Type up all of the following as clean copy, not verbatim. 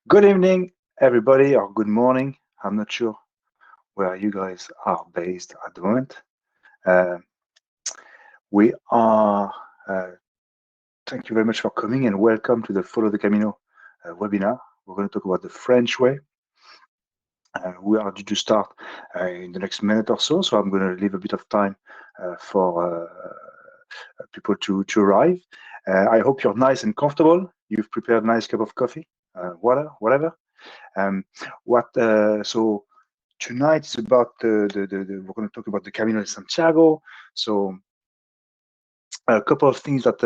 Good evening, everybody, or good morning. I'm not sure where you guys are based at the moment. Uh, we are, uh, Thank you very much for coming and welcome to the Follow the Camino webinar. We're going to talk about the French way. We are due to start in the next minute or so I'm going to leave a bit of time for people to arrive. I hope you're nice and comfortable. You've prepared a nice cup of coffee, water, whatever. Um, so tonight is about we're going to talk about the Camino de Santiago. So a couple of things that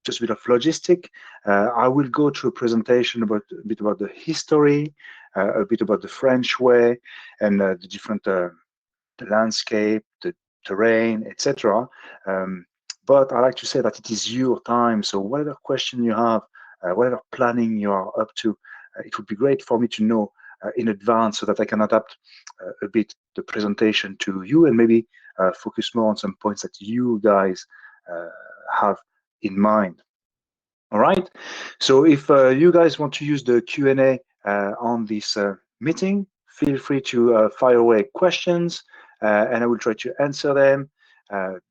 just a bit of logistic. I will go through a presentation about a bit about the history, a bit about the French way, and the different the landscape, the terrain, etc. But I like to say that it is your time. So whatever question you have, whatever planning you are up to, it would be great for me to know in advance so that I can adapt a bit the presentation to you and maybe focus more on some points that you guys have in mind. All right. So if you guys want to use the Q&A on this meeting, feel free to fire away questions and I will try to answer them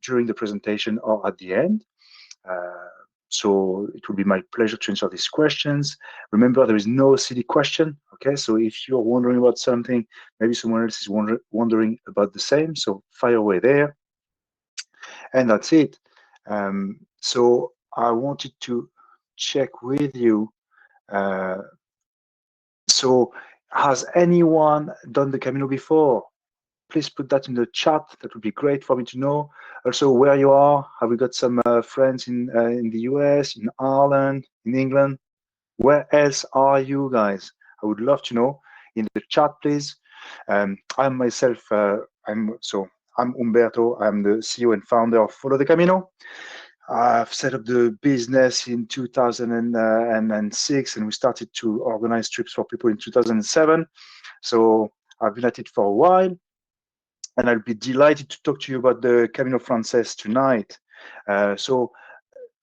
during the presentation or at the end. So it will be my pleasure to answer these questions. Remember, there is no silly question, okay? So if you're wondering about something, maybe someone else is wondering about the same, so fire away there. And that's it. So I wanted to check with you. So has anyone done the Camino before? Please put that in the chat. That would be great for me to know. Also, where you are. Have we got some friends in the US, in Ireland, in England? Where else are you guys? I would love to know in the chat, please. I'm myself. I'm Umberto. I'm the CEO and founder of Follow the Camino. I've set up the business in 2006, and we started to organize trips for people in 2007. So I've been at it for a while. And I'll be delighted to talk to you about the Camino Frances tonight. So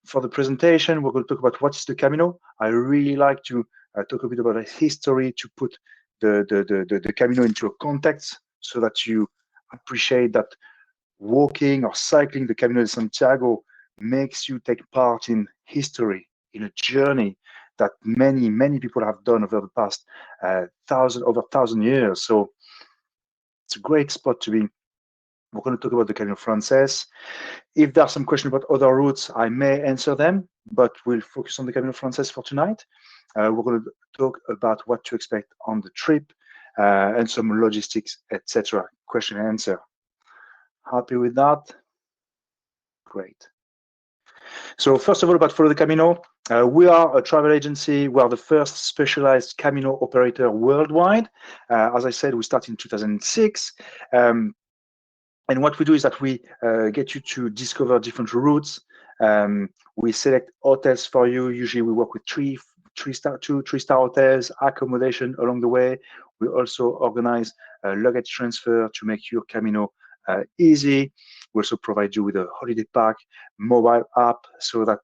for the presentation, we're going to talk about what is the Camino. I really like to talk a bit about the history to put the Camino into a context so that you appreciate that walking or cycling the Camino de Santiago makes you take part in history, in a journey that many people have done over the past over 1,000 years. So it's a great spot to be. We're going to talk about the Camino Frances. If there are some questions about other routes, I may answer them, but we'll focus on the Camino Frances for tonight. We're going to talk about what to expect on the trip and some logistics, etc. Question and answer. Happy with that? Great. So first of all, about Follow the Camino. We are a travel agency. We are the first specialized Camino operator worldwide. As I said, we started in 2006. And what we do is that we get you to discover different routes. We select hotels for you. Usually we work with three-star hotels, accommodation along the way. We also organize luggage transfer to make your Camino easy. We also provide you with a holiday pack, mobile app, so that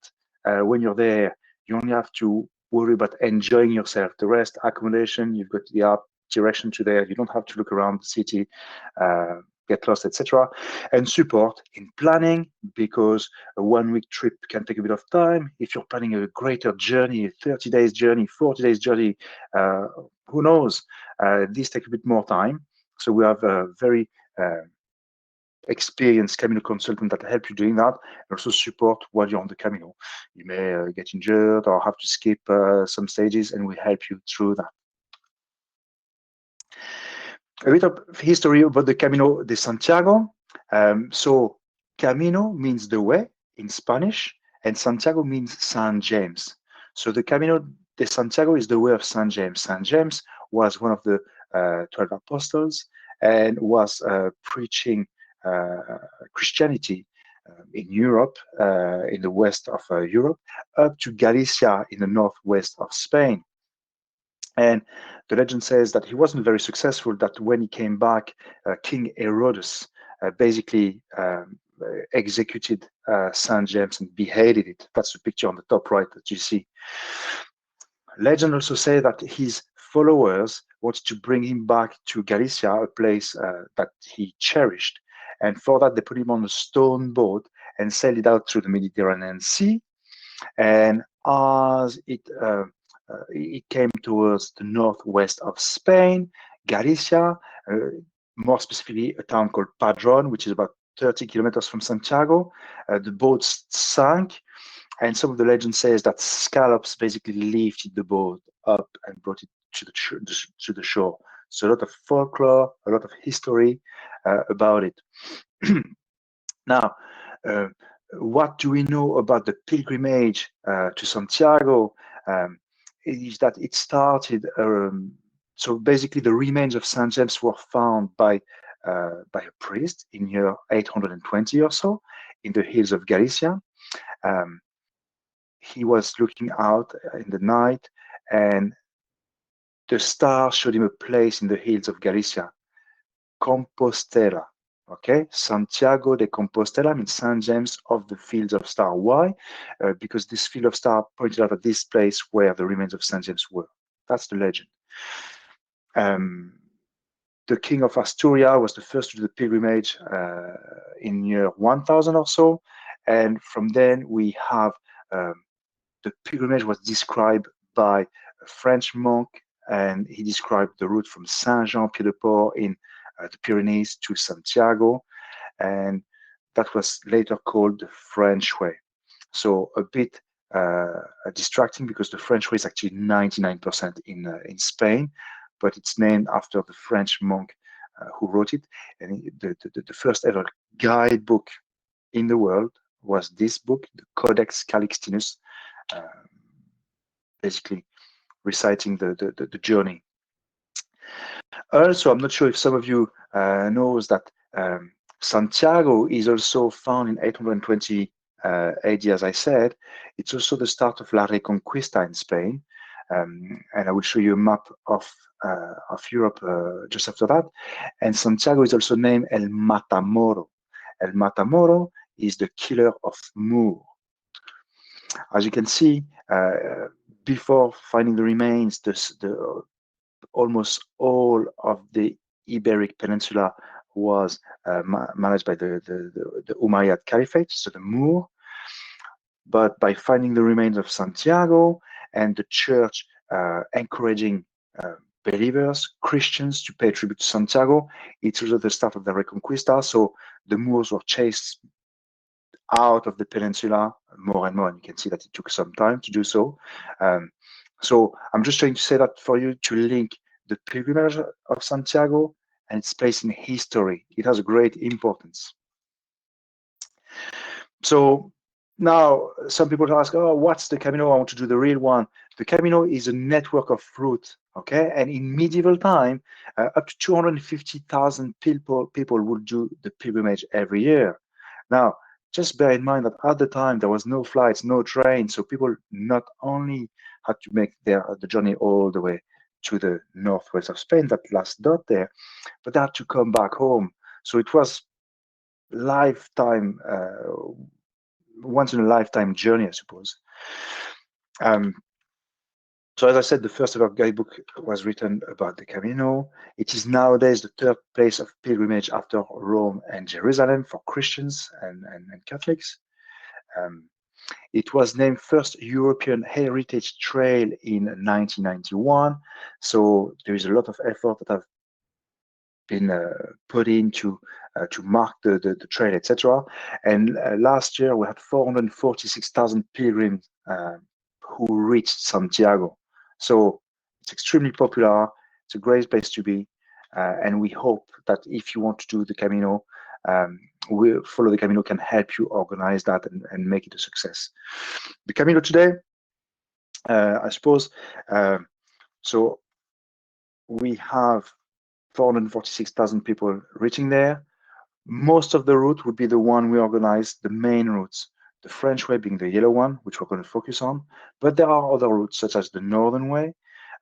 when you're there, you only have to worry about enjoying yourself. The rest, accommodation, you've got the app, direction to there. You don't have to look around the city, get lost, etc. And support in planning, because a 1-week trip can take a bit of time. If you're planning a greater journey, a 30 days journey, 40 days journey, who knows? This takes a bit more time. So we have a very experienced Camino consultant that help you doing that, and also support while you're on the Camino. You may get injured or have to skip some stages, and we help you through that. A bit of history about the Camino de Santiago. So Camino means the way in Spanish, and Santiago means Saint James. So the Camino de Santiago is the way of Saint James. Saint James was one of the 12 apostles and was preaching Christianity in Europe, in the west of Europe, up to Galicia in the northwest of Spain. And the legend says that he wasn't very successful, that when he came back, King Herodes basically executed St. James and beheaded it. That's the picture on the top right that you see. Legend also say that his followers wanted to bring him back to Galicia, a place that he cherished. And for that, they put him on a stone boat and sailed it out through the Mediterranean Sea. And as it came towards the northwest of Spain, Galicia, more specifically a town called Padron, which is about 30 kilometers from Santiago, the boat sank. And some of the legend says that scallops basically lifted the boat up and brought it to the shore. So a lot of folklore, a lot of history about it. Now, what do we know about the pilgrimage to Santiago? Is that it started. So basically, the remains of Saint James were found by a priest in year 820 or so in the hills of Galicia. He was looking out in the night, and the star showed him a place in the hills of Galicia, Compostela. Okay, Santiago de Compostela means Saint James of the Fields of Star. Why? Because this field of star pointed out at this place where the remains of Saint James were. That's the legend. The king of Asturia was the first to do the pilgrimage in year 1000 or so, and from then we have the pilgrimage was described by a French monk, and he described the route from Saint-Jean-Pied-de-Port in the Pyrenees to Santiago, and that was later called the French way. So a bit distracting because the French way is actually 99% in Spain, but it's named after the French monk who wrote it. And the first ever guidebook in the world was this book, the Codex Calixtinus, basically reciting the journey. Also, I'm not sure if some of you knows that Santiago is also found in 820 AD, as I said. It's also the start of La Reconquista in Spain. And I will show you a map of Europe just after that. And Santiago is also named El Matamoro. El Matamoro is the killer of Moor. As you can see, before finding the remains, almost all of the Iberic Peninsula was managed by the Umayyad Caliphate, so the Moor. But by finding the remains of Santiago and the church encouraging believers, Christians, to pay tribute to Santiago, it's also the start of the Reconquista. So the Moors were chased out of the peninsula more and more, and you can see that it took some time to do so. So I'm just trying to say that for you to link the pilgrimage of Santiago and its place in history. It has a great importance. So now some people ask, oh, what's the Camino? I want to do the real one. The Camino is a network of routes, okay? And in medieval time, up to 250,000 people would do the pilgrimage every year. Now, just bear in mind that at the time there was no flights, no trains, so people not only had to make the journey all the way to the northwest of Spain, that last dot there, but they had to come back home. So it was lifetime, once in a lifetime journey, I suppose. So as I said, the first ever guidebook was written about the Camino. It is nowadays the third place of pilgrimage after Rome and Jerusalem for Christians and Catholics. It was named first European Heritage Trail in 1991. So there is a lot of effort that have been put in to mark the trail, etc. And last year we had 446,000 pilgrims who reached Santiago. So it's extremely popular. It's a great place to be. And we hope that if you want to do the Camino, Follow the Camino can help you organize that and make it a success. The Camino today, I suppose, so we have 446,000 people reaching there. Most of the route would be the one we organized, the main routes, the French way being the yellow one, which we're going to focus on. But there are other routes, such as the Northern way,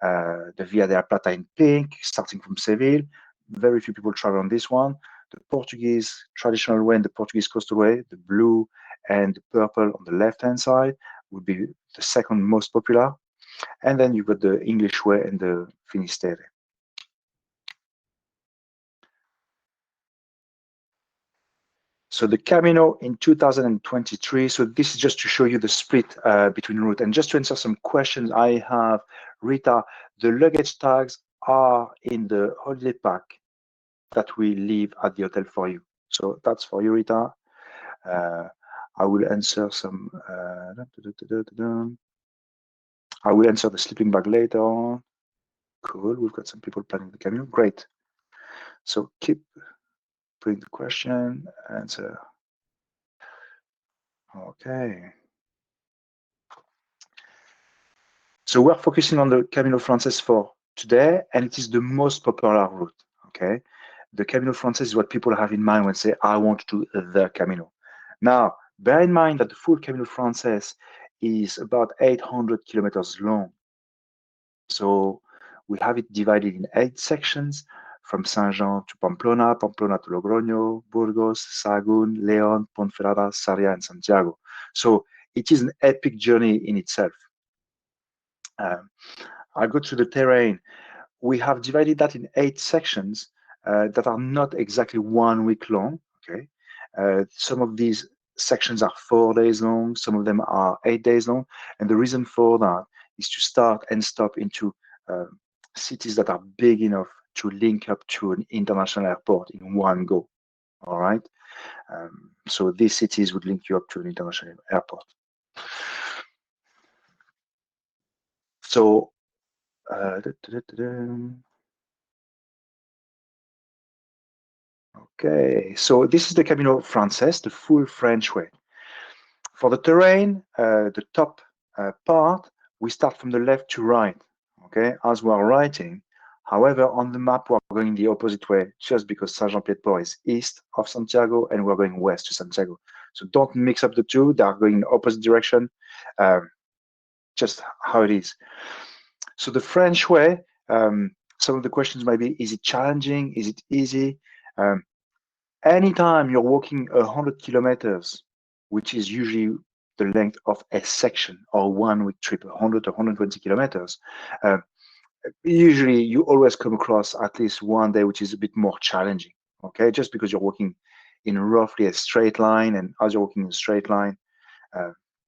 the Via de la Plata in pink, starting from Seville. Very few people travel on this one. The Portuguese traditional way and the Portuguese coastal way, the blue and the purple on the left-hand side, would be the second most popular. And then you've got the English way and the Finisterre. So the Camino in 2023. So this is just to show you the split between route. And just to answer some questions I have, Rita, the luggage tags are in the holiday pack that we leave at the hotel for you. So that's for you, Rita. I will answer some. I will answer the sleeping bag later on. Cool. We've got some people planning the Camino. Great. So keep putting the question, answer. Okay. So we're focusing on the Camino Frances for today, and it is the most popular route. Okay. The Camino Frances is what people have in mind when they say, I want to do the Camino. Now, bear in mind that the full Camino Frances is about 800 kilometers long. So we have it divided in 8 sections, from Saint-Jean to Pamplona, Pamplona to Logroño, Burgos, Sahagún, León, Ponferrada, Saria, and Santiago. So it is an epic journey in itself. I'll go through the terrain. We have divided that in 8 sections that are not exactly 1 week long. Okay, some of these sections are 4 days long, some of them are 8 days long, and the reason for that is to start and stop into cities that are big enough to link up to an international airport in one go. All right, so these cities would link you up to an international airport. So okay, so this is the Camino Frances, the full French way. For the terrain, the top part, we start from the left to right, okay, as we are writing. However, on the map, we're going the opposite way, just because Saint-Jean-Pied-de-Port is east of Santiago and we're going west to Santiago. So don't mix up the two, they are going in the opposite direction, just how it is. So the French way, some of the questions might be, is it challenging? Is it easy? Anytime you're walking 100 kilometers, which is usually the length of a section or 1 week trip, 100 to 120 kilometers, usually you always come across at least one day which is a bit more challenging, okay? Just because you're walking in roughly a straight line, and as you're walking in a straight line,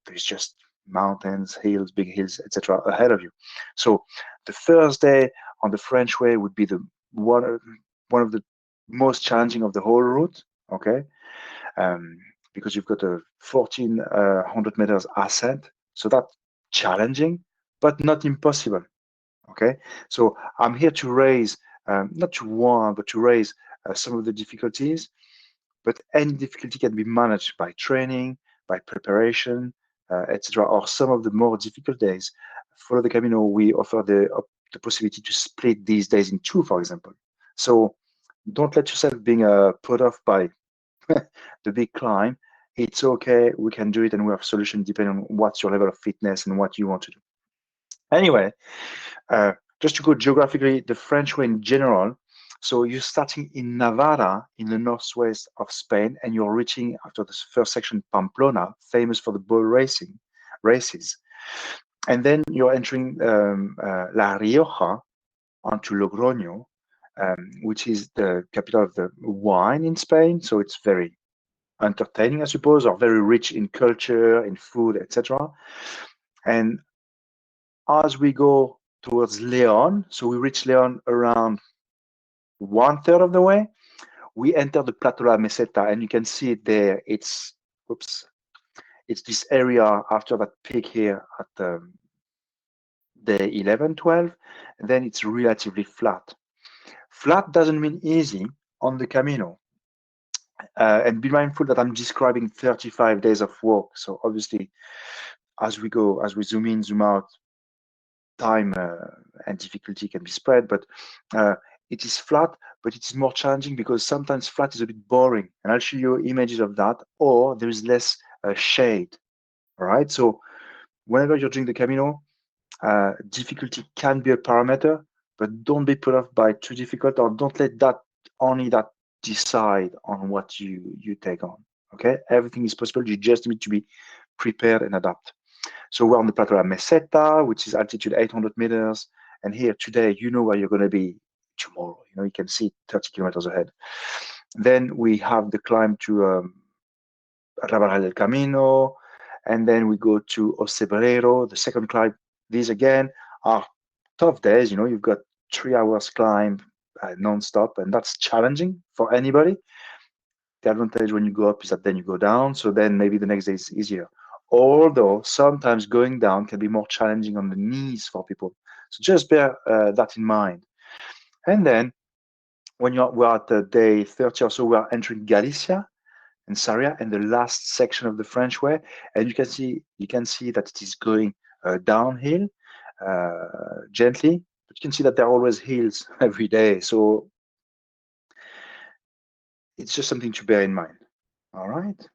there's just mountains, hills, big hills, etc. ahead of you. So the first day on the French way would be the one of the most challenging of the whole route, okay? Because you've got a 1,400 meters ascent, so that's challenging, but not impossible, okay? So I'm here to raise, not to warn, but to raise some of the difficulties, but any difficulty can be managed by training, by preparation, etc. Or some of the more difficult days. Follow the Camino, we offer the possibility to split these days in 2, for example. So don't let yourself being put off by the big climb. It's okay, we can do it, and we have solutions depending on what's your level of fitness and what you want to do. Anyway, just to go geographically, the French way in general, so you're starting in Navarra in the northwest of Spain, and you're reaching, after the first section, Pamplona, famous for the bull races. And then you're entering La Rioja onto Logroño, which is the capital of the wine in Spain. So it's very entertaining, I suppose, or very rich in culture, in food, etc. And as we go towards León, so we reach León around 1/3 of the way, we enter the Plateau de la Meseta, and you can see it there. It's, oops, it's this area after that peak here at day 11, 12, and then it's relatively flat. Flat doesn't mean easy on the Camino. And be mindful that I'm describing 35 days of walk. So obviously, as we go, as we zoom in, zoom out, time and difficulty can be spread, but it is flat, but it is more challenging because sometimes flat is a bit boring. And I'll show you images of that, or there is less shade. All right. So whenever you're doing the Camino, difficulty can be a parameter, but don't be put off by too difficult, or don't let that decide on what you take on. Okay, everything is possible. You just need to be prepared and adapt. So we're on the Plateau de la Meseta, which is altitude 800 meters. And here today, you know where you're going to be tomorrow. You know, you can see 30 kilometers ahead. Then we have the climb to Rabarral del Camino, and then we go to Ocebrero, the second climb. These again are tough days. You know, you've got 3 hours climb non-stop, and that's challenging for anybody. The advantage when you go up is that then you go down, so then maybe the next day is easier. Although sometimes going down can be more challenging on the knees for people. So just bear that in mind. And then when we're at day 30 or so, we are entering Galicia and Saria and the last section of the French way, and you can see that it is going downhill gently, but you can see that there are always hills every day, so it's just something to bear in mind. All right.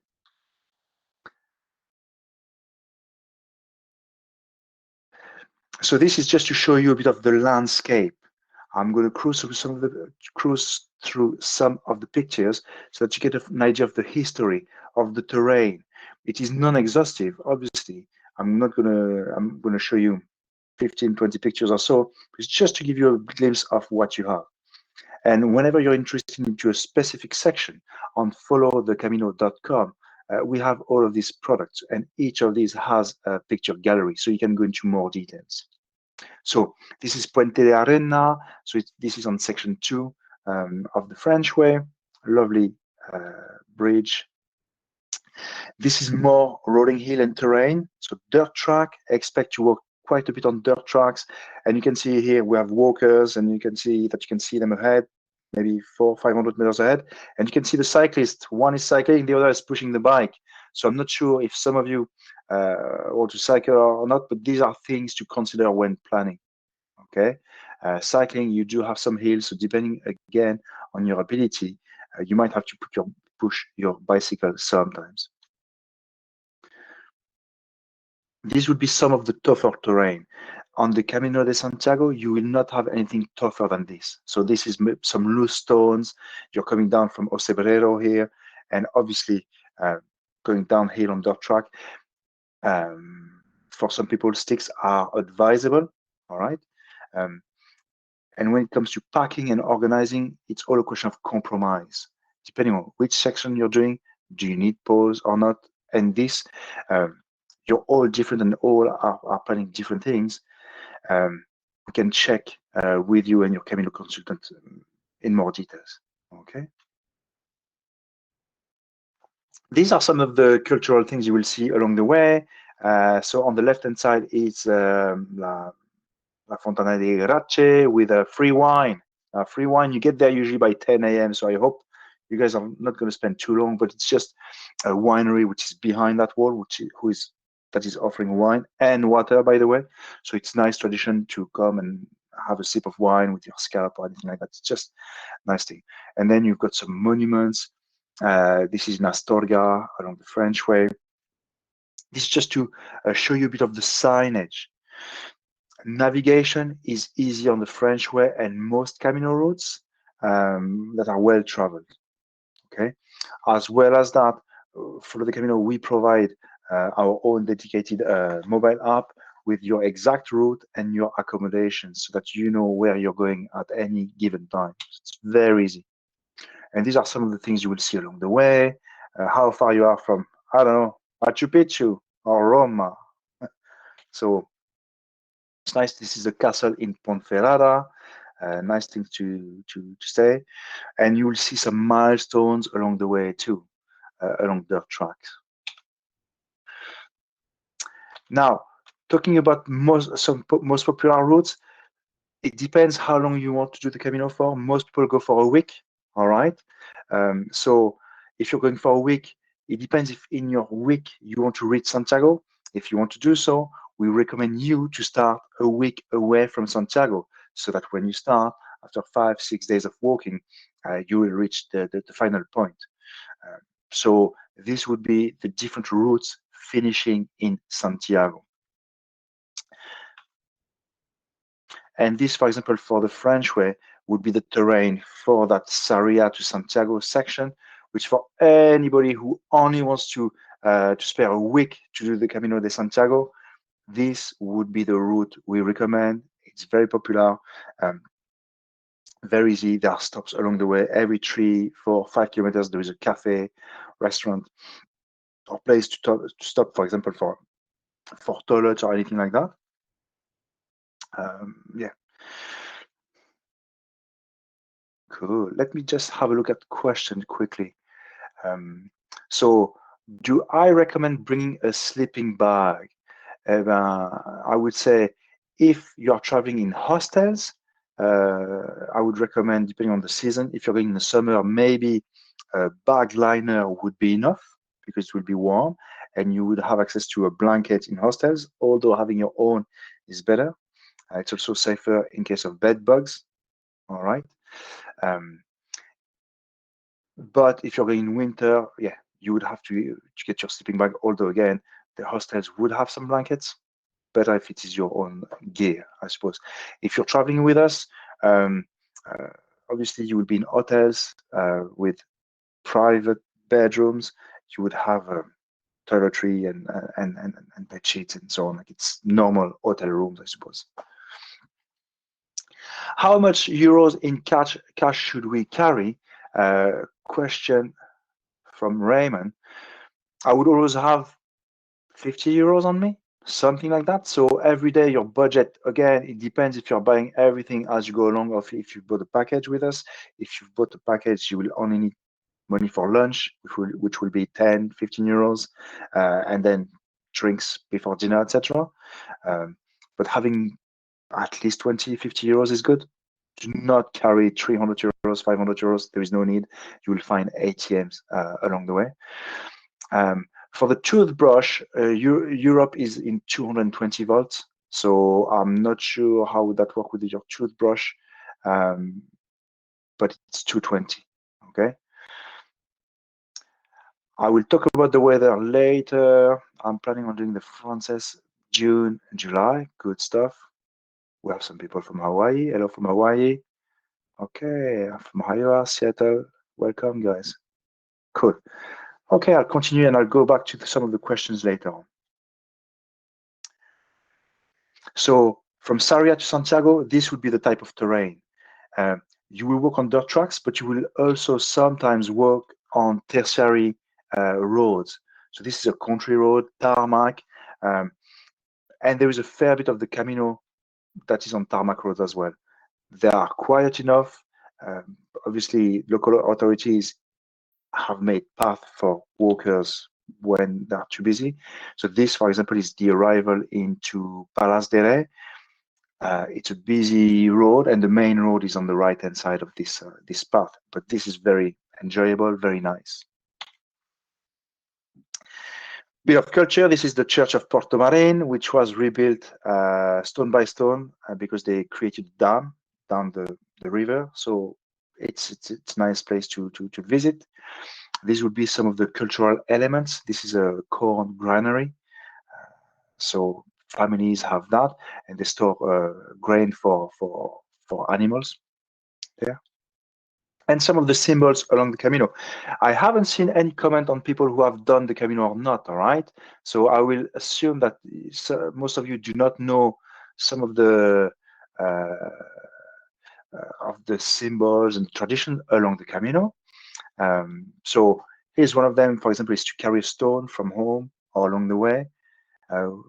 So this is just to show you a bit of the landscape. I'm going to cruise through some of the pictures so that you get an idea of the history of the terrain. It is non-exhaustive, obviously. I'm going to show you 15, 20 pictures or so. It's just to give you a glimpse of what you have. And whenever you're interested into a specific section on followthecamino.com, we have all of these products, and each of these has a picture gallery, so you can go into more details. So this is Puente de Arena. So this is on section 2 of the French way. Lovely bridge. This is more rolling hill and terrain. So dirt track. Expect to walk quite a bit on dirt tracks. And you can see here we have walkers, and you can see them ahead, maybe 400-500 meters ahead. And you can see the cyclist. One is cycling, the other is pushing the bike. So I'm not sure if some of you want to cycle or not, but these are things to consider when planning. Okay, cycling, you do have some hills, so depending again on your ability, you might have to push your bicycle sometimes. These would be some of the tougher terrain. On the Camino de Santiago, you will not have anything tougher than this. So this is some loose stones. You're coming down from Ocebrero here, and obviously going downhill on dirt track. For some people, sticks are advisable. All right. And when it comes to packing and organizing, it's all a question of compromise. Depending on which section you're doing, do you need poles or not? And this, you're all different and all are planning different things. We can check with you and your Camino consultant in more details. Okay. These are some of the cultural things you will see along the way. So on the left-hand side is La Fontana di Grace with a free wine. Free wine, you get there usually by 10 a.m. So I hope you guys are not going to spend too long, but it's just a winery which is behind that wall, that is offering wine and water, by the way. So it's nice tradition to come and have a sip of wine with your scalp or anything like that. It's just a nice thing. And then you've got some monuments. This is in Astorga along the French way. This is just to show you a bit of the signage. Navigation is easy on the French way and most Camino routes that are well traveled. Okay, as well as that, Follow the Camino, we provide our own dedicated mobile app with your exact route and your accommodations, so that you know where you're going at any given time. It's very easy. And these are some of the things you will see along the way. How far you are from, I don't know, Machu Picchu or Roma. So it's nice. This is a castle in Ponferrada. Nice thing to stay. And you will see some milestones along the way too, along dirt tracks. Now, talking about most popular routes, it depends how long you want to do the Camino for. Most people go for a week, all right? So if you're going for a week, it depends if in your week you want to reach Santiago. If you want to do so, we recommend you to start a week away from Santiago, so that when you start, after 5-6 days of walking, you will reach the final point. So this would be the different routes finishing in Santiago. And this, for example, for the French way, would be the terrain for that Saria to Santiago section, which for anybody who only wants to spare a week to do the Camino de Santiago, this would be the route we recommend. It's very popular, very easy. There are stops along the way. Every 3, 4, 5 kilometers, there is a cafe, restaurant, or place to stop, for example, for toilets or anything like that. Yeah. Cool. Let me just have a look at the question quickly. So, do I recommend bringing a sleeping bag? I would say if you are traveling in hostels, I would recommend, depending on the season, if you're going in the summer, maybe a bag liner would be enough because it will be warm and you would have access to a blanket in hostels, although having your own is better. It's also safer in case of bed bugs. All right. But if you're going in winter, yeah, you would have to get your sleeping bag, although again, the hostels would have some blankets. Better if it is your own gear, I suppose. If you're traveling with us, um, obviously you will be in hotels with private bedrooms. You would have toiletry and bed sheets and so on. Like it's normal hotel rooms, I suppose. How much euros in cash should we carry? Question from Raymond. I would always have 50 euros on me, something like that. So every day your budget, again, it depends if you're buying everything as you go along or if you bought a package with us. If you bought a package, you will only need money for lunch, which will be 10, 15 euros, and then drinks before dinner, etc. But having at least 20, 50 euros is good. Do not carry 300 euros, 500 euros. There is no need. You will find ATMs along the way. For the toothbrush, Europe is in 220 volts. So I'm not sure how would that work with your toothbrush, but it's 220, okay? I will talk about the weather later. I'm planning on doing the Frances June and July. Good stuff. We have some people from Hawaii. Hello from Hawaii. Okay, from Ohio, Seattle. Welcome, guys. Cool. Okay, I'll continue and I'll go back to some of the questions later on. So from Saria to Santiago, this would be the type of terrain. You will walk on dirt tracks, but you will also sometimes walk on tertiary roads. So this is a country road, tarmac, and there is a fair bit of the Camino that is on tarmac roads as well. They are quiet enough. Obviously, local authorities have made paths for walkers when they're too busy. So this, for example, is the arrival into Palas de Rey. It's a busy road, and the main road is on the right-hand side of this this path. But this is very enjoyable, very nice. Bit of culture. This is the Church of Porto Marín, which was rebuilt stone by stone because they created a dam down the river. So it's a nice place to visit. These would be some of the cultural elements. This is a corn granary. So families have that, and they store grain for animals there. And some of the symbols along the Camino. I haven't seen any comment on people who have done the Camino or not, all right? So I will assume that most of you do not know some of the symbols and tradition along the Camino. So here's one of them, for example, is to carry a stone from home or along the way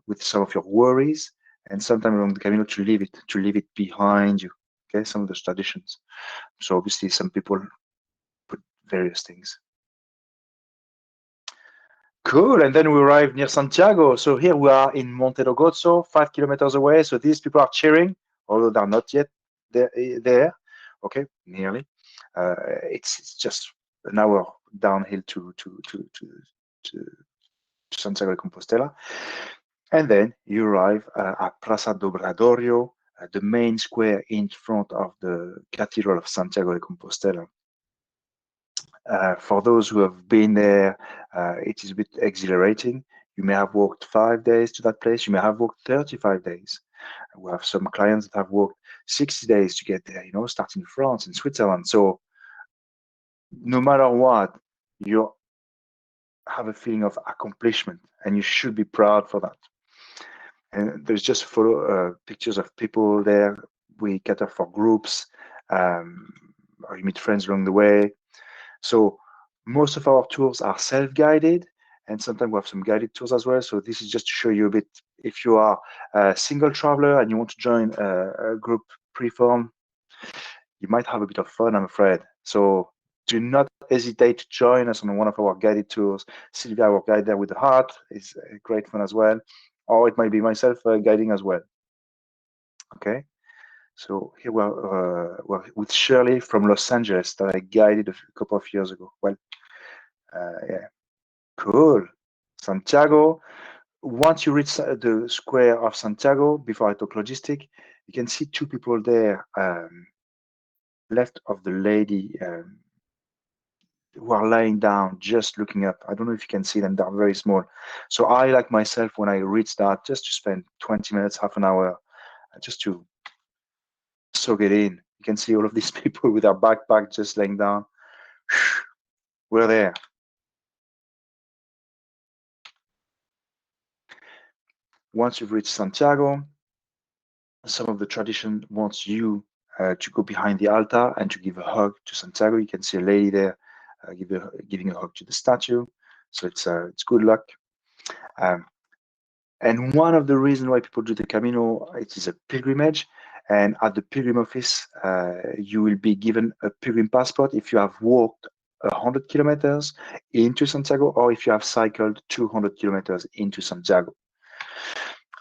with some of your worries, and sometimes along the Camino to leave it behind you. Okay, some of those traditions. So obviously some people put various things. Cool, and then we arrive near Santiago. So here we are in Monte do Gozo, 5 kilometers away. So these people are cheering, although they're not yet there. Okay, nearly. It's just an hour downhill to Santiago de Compostela. And then you arrive at Plaza do Obradoiro, the main square in front of the Cathedral of Santiago de Compostela. For those who have been there, it is a bit exhilarating. You may have walked 5 days to that place. You may have walked 35 days. We have some clients that have walked 60 days to get there, starting in France and Switzerland. So no matter what, you have a feeling of accomplishment, and you should be proud for that. And there's just pictures of people there. We cater for groups, or you meet friends along the way. So most of our tours are self-guided, and sometimes we have some guided tours as well. So this is just to show you a bit, if you are a single traveler and you want to join a group preform, you might have a bit of fun, I'm afraid. So do not hesitate to join us on one of our guided tours. Sylvia, our guide there with the heart, is great fun as well. Or it might be myself guiding as well. Okay. So here we're with Shirley from Los Angeles that I guided a couple of years ago. Well, yeah, cool. Santiago. Once you reach the square of Santiago, before I talk logistic, you can see two people there, left of the lady who are lying down, just looking up. I don't know if you can see them, they're very small. So I, like myself, when I reach that, just to spend 20 minutes, half an hour, just to soak it in. You can see all of these people with their backpack just laying down. We're there. Once you've reached Santiago, some of the tradition wants you to go behind the altar and to give a hug to Santiago. You can see a lady there giving a hug to the statue. So it's good luck. And one of the reasons why people do the Camino, it is a pilgrimage. And at the pilgrim office, you will be given a pilgrim passport if you have walked 100 kilometers into Santiago, or if you have cycled 200 kilometers into Santiago.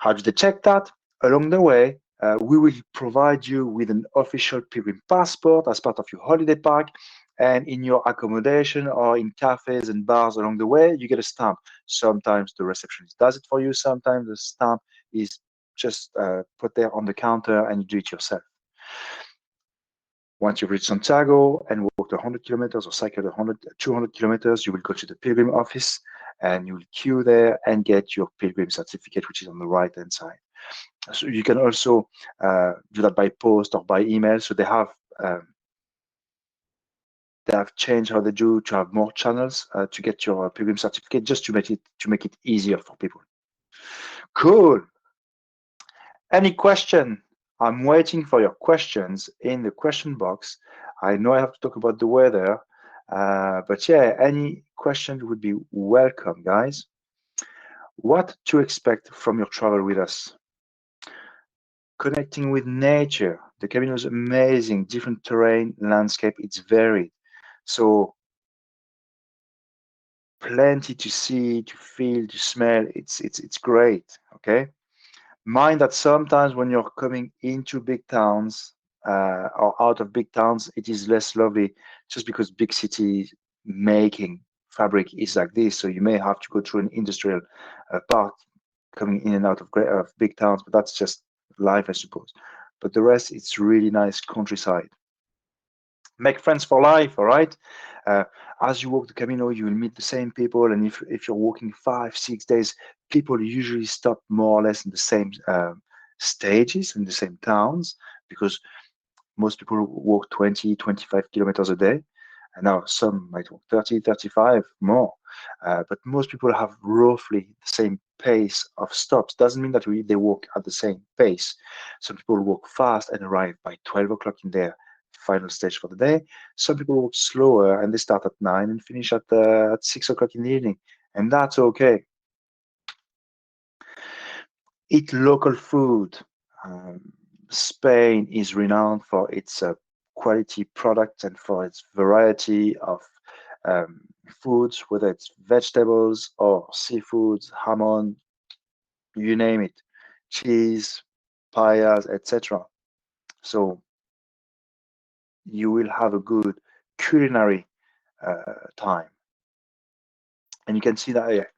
How do they check that? Along the way, we will provide you with an official pilgrim passport as part of your holiday pack. And in your accommodation or in cafes and bars along the way, you get a stamp. Sometimes the receptionist does it for you. Sometimes the stamp is just put there on the counter and you do it yourself. Once you reach Santiago and walked 100 kilometers or cycled 200 kilometers, you will go to the pilgrim office and you will queue there and get your pilgrim certificate, which is on the right-hand side. So you can also do that by post or by email. So they have changed how they do to have more channels to get your pilgrim certificate, just to make it easier for people. Cool. Any question? I'm waiting for your questions in the question box. I know I have to talk about the weather, but yeah, any questions would be welcome, guys. What to expect from your travel with us? Connecting with nature. The Camino is amazing, different terrain, landscape, it's varied. So plenty to see, to feel, to smell. It's great. Okay. Mind that sometimes when you're coming into big towns or out of big towns, it is less lovely just because big cities making fabric is like this. So you may have to go through an industrial part coming in and out of big towns, but that's just life, I suppose. But the rest, it's really nice countryside. Make friends for life, all right? As you walk the Camino, you will meet the same people, and if you're walking 5-6 days, people usually stop more or less in the same stages, in the same towns, because most people walk 20-25 kilometers a day, and now some might walk 30-35 more, but most people have roughly the same pace of stops. Doesn't mean that they walk at the same pace. Some people walk fast and arrive by 12 o'clock in their final stage for the day. Some people walk slower and they start at 9 and finish at 6 o'clock in the evening, and that's okay. Eat local food. Spain is renowned for its quality products and for its variety of foods, whether it's vegetables or seafoods, salmon, you name it, cheese, paellas, etc. So you will have a good culinary time. And you can see that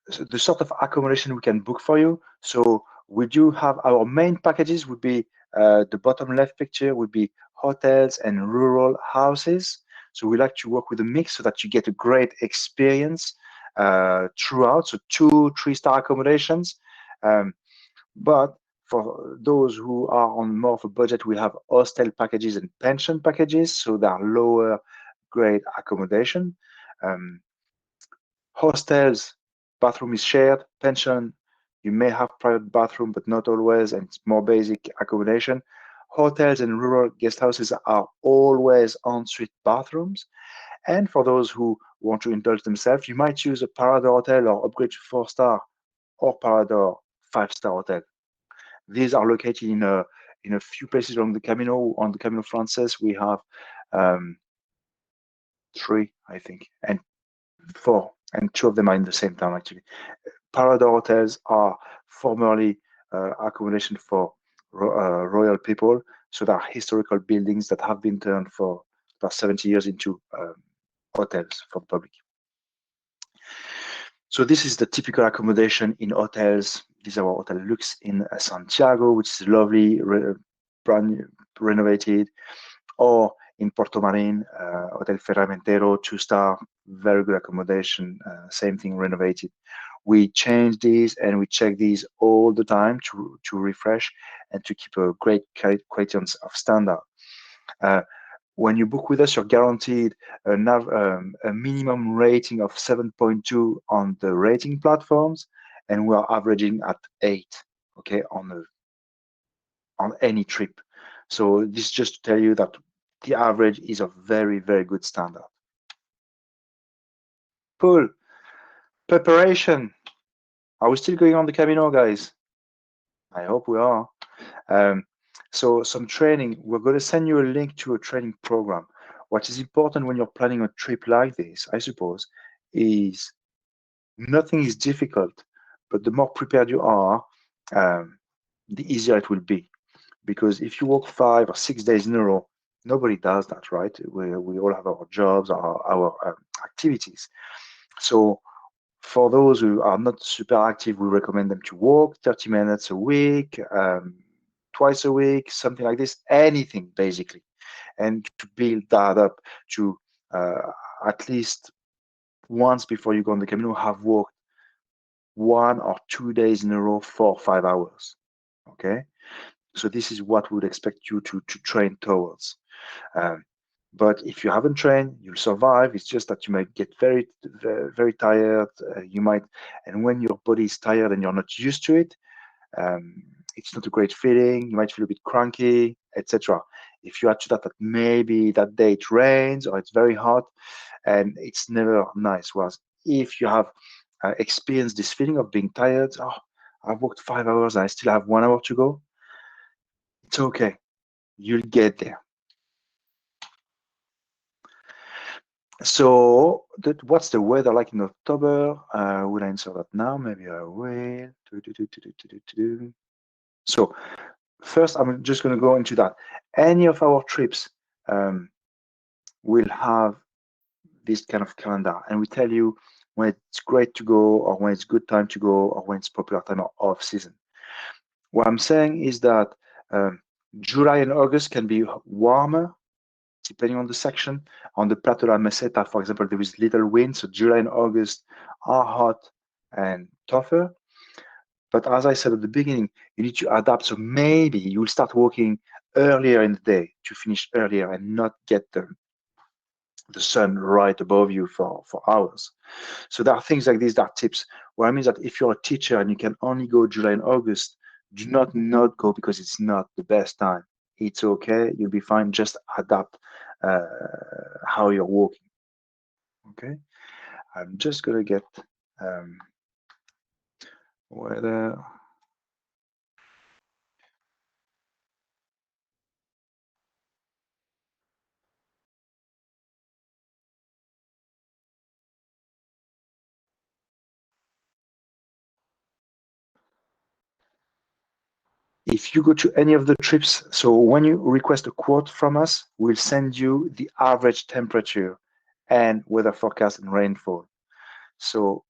so the sort of accommodation we can book for you. So we do have our main packages would be the bottom left picture would be hotels and rural houses. So we like to work with a mix so that you get a great experience throughout. So 2-3 star accommodations. But for those who are on more of a budget, we have hostel packages and pension packages. So they are lower grade accommodation. Hostels, bathroom is shared. Pension, You may have private bathroom, but not always, and it's more basic accommodation. Hotels and rural guest houses are always en-suite bathrooms. And for those who want to indulge themselves, you might use a Parador hotel or upgrade to 4-star or Parador 5-star hotel. These are located in a few places along the Camino. On the Camino Frances, we have 3, I think, and 4, and 2 of them are in the same town actually. Parador hotels are formerly accommodation for royal people, so they are historical buildings that have been turned for the past 70 years into hotels for the public. So this is the typical accommodation in hotels. This is our hotel looks in Santiago, which is lovely, brand renovated, or in Porto Marin, Hotel Ferramentero, 2-star, very good accommodation, same thing, renovated. We change these and we check these all the time to refresh and to keep a great quality of standard. When you book with us, you're guaranteed a minimum rating of 7.2 on the rating platforms, and we are averaging at 8, okay, on any trip. So this is just to tell you that the average is a very, very good standard. Cool. Preparation. Are we still going on the Camino, guys? I hope we are. So some training. We're going to send you a link to a training program. What is important when you're planning a trip like this, I suppose, is nothing is difficult, but the more prepared you are, the easier it will be. Because if you work 5 or 6 days in a row, nobody does that, right? We all have our jobs, our activities. So for those who are not super active, we recommend them to walk 30 minutes a week, twice a week, something like this, anything basically. And to build that up to at least once before you go on the Camino, have walked 1 or 2 days in a row for 5 hours, okay? So this is what we would expect you to train towards. But if you haven't trained, you'll survive. It's just that you might get very, very, very tired. You might, and when your body is tired and you're not used to it, it's not a great feeling. You might feel a bit cranky, etc. If you add to that maybe that day it rains or it's very hot, and it's never nice. Whereas if you have experienced this feeling of being tired, oh, I've worked 5 hours and I still have 1 hour to go, it's okay. You'll get there. So what's the weather like in October? Will I answer that now? Maybe I will. So first, I'm just going to go into that. Any of our trips will have this kind of calendar, and we tell you when it's great to go, or when it's good time to go, or when it's popular time or off season. What I'm saying is that July and August can be warmer, depending on the section. On the Plateau La Meseta, for example, there is little wind, so July and August are hot and tougher. But as I said at the beginning, you need to adapt. So maybe you'll start walking earlier in the day to finish earlier and not get the sun right above you for hours. So there are things like these, that are tips. What I mean is that if you're a teacher and you can only go July and August, do not go because it's not the best time. It's okay, you'll be fine. Just adapt how you're walking. Okay, I'm just gonna get weather. If you go to any of the trips, so when you request a quote from us, we'll send you the average temperature and weather forecast and rainfall. So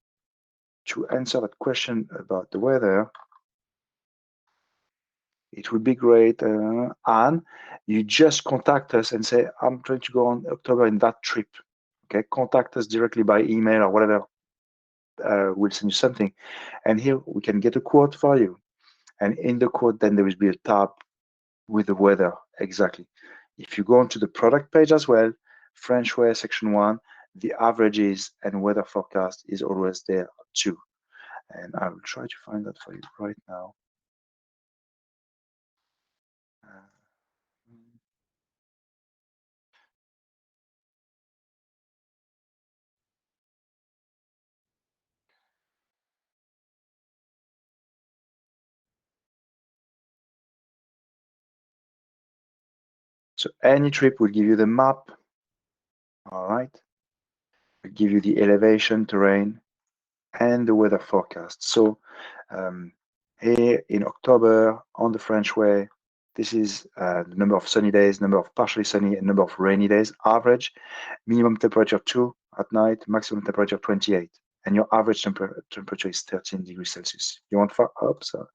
to answer that question about the weather, it would be great, Anne, you just contact us and say, I'm trying to go on October in that trip. Okay, contact us directly by email or whatever. We'll send you something. And here we can get a quote for you. And in the quote, then there will be a tab with the weather exactly. If you go onto the product page as well, French wear section 1, the averages and weather forecast is always there too. and I will try to find that for you right now. So any trip will give you the map, all right? Will give you the elevation, terrain, and the weather forecast. So here in October on the French way, this is the number of sunny days, number of partially sunny, and number of rainy days, average. Minimum temperature 2 at night, maximum temperature 28. And your average temperature is 13 degrees Celsius. You want far up, so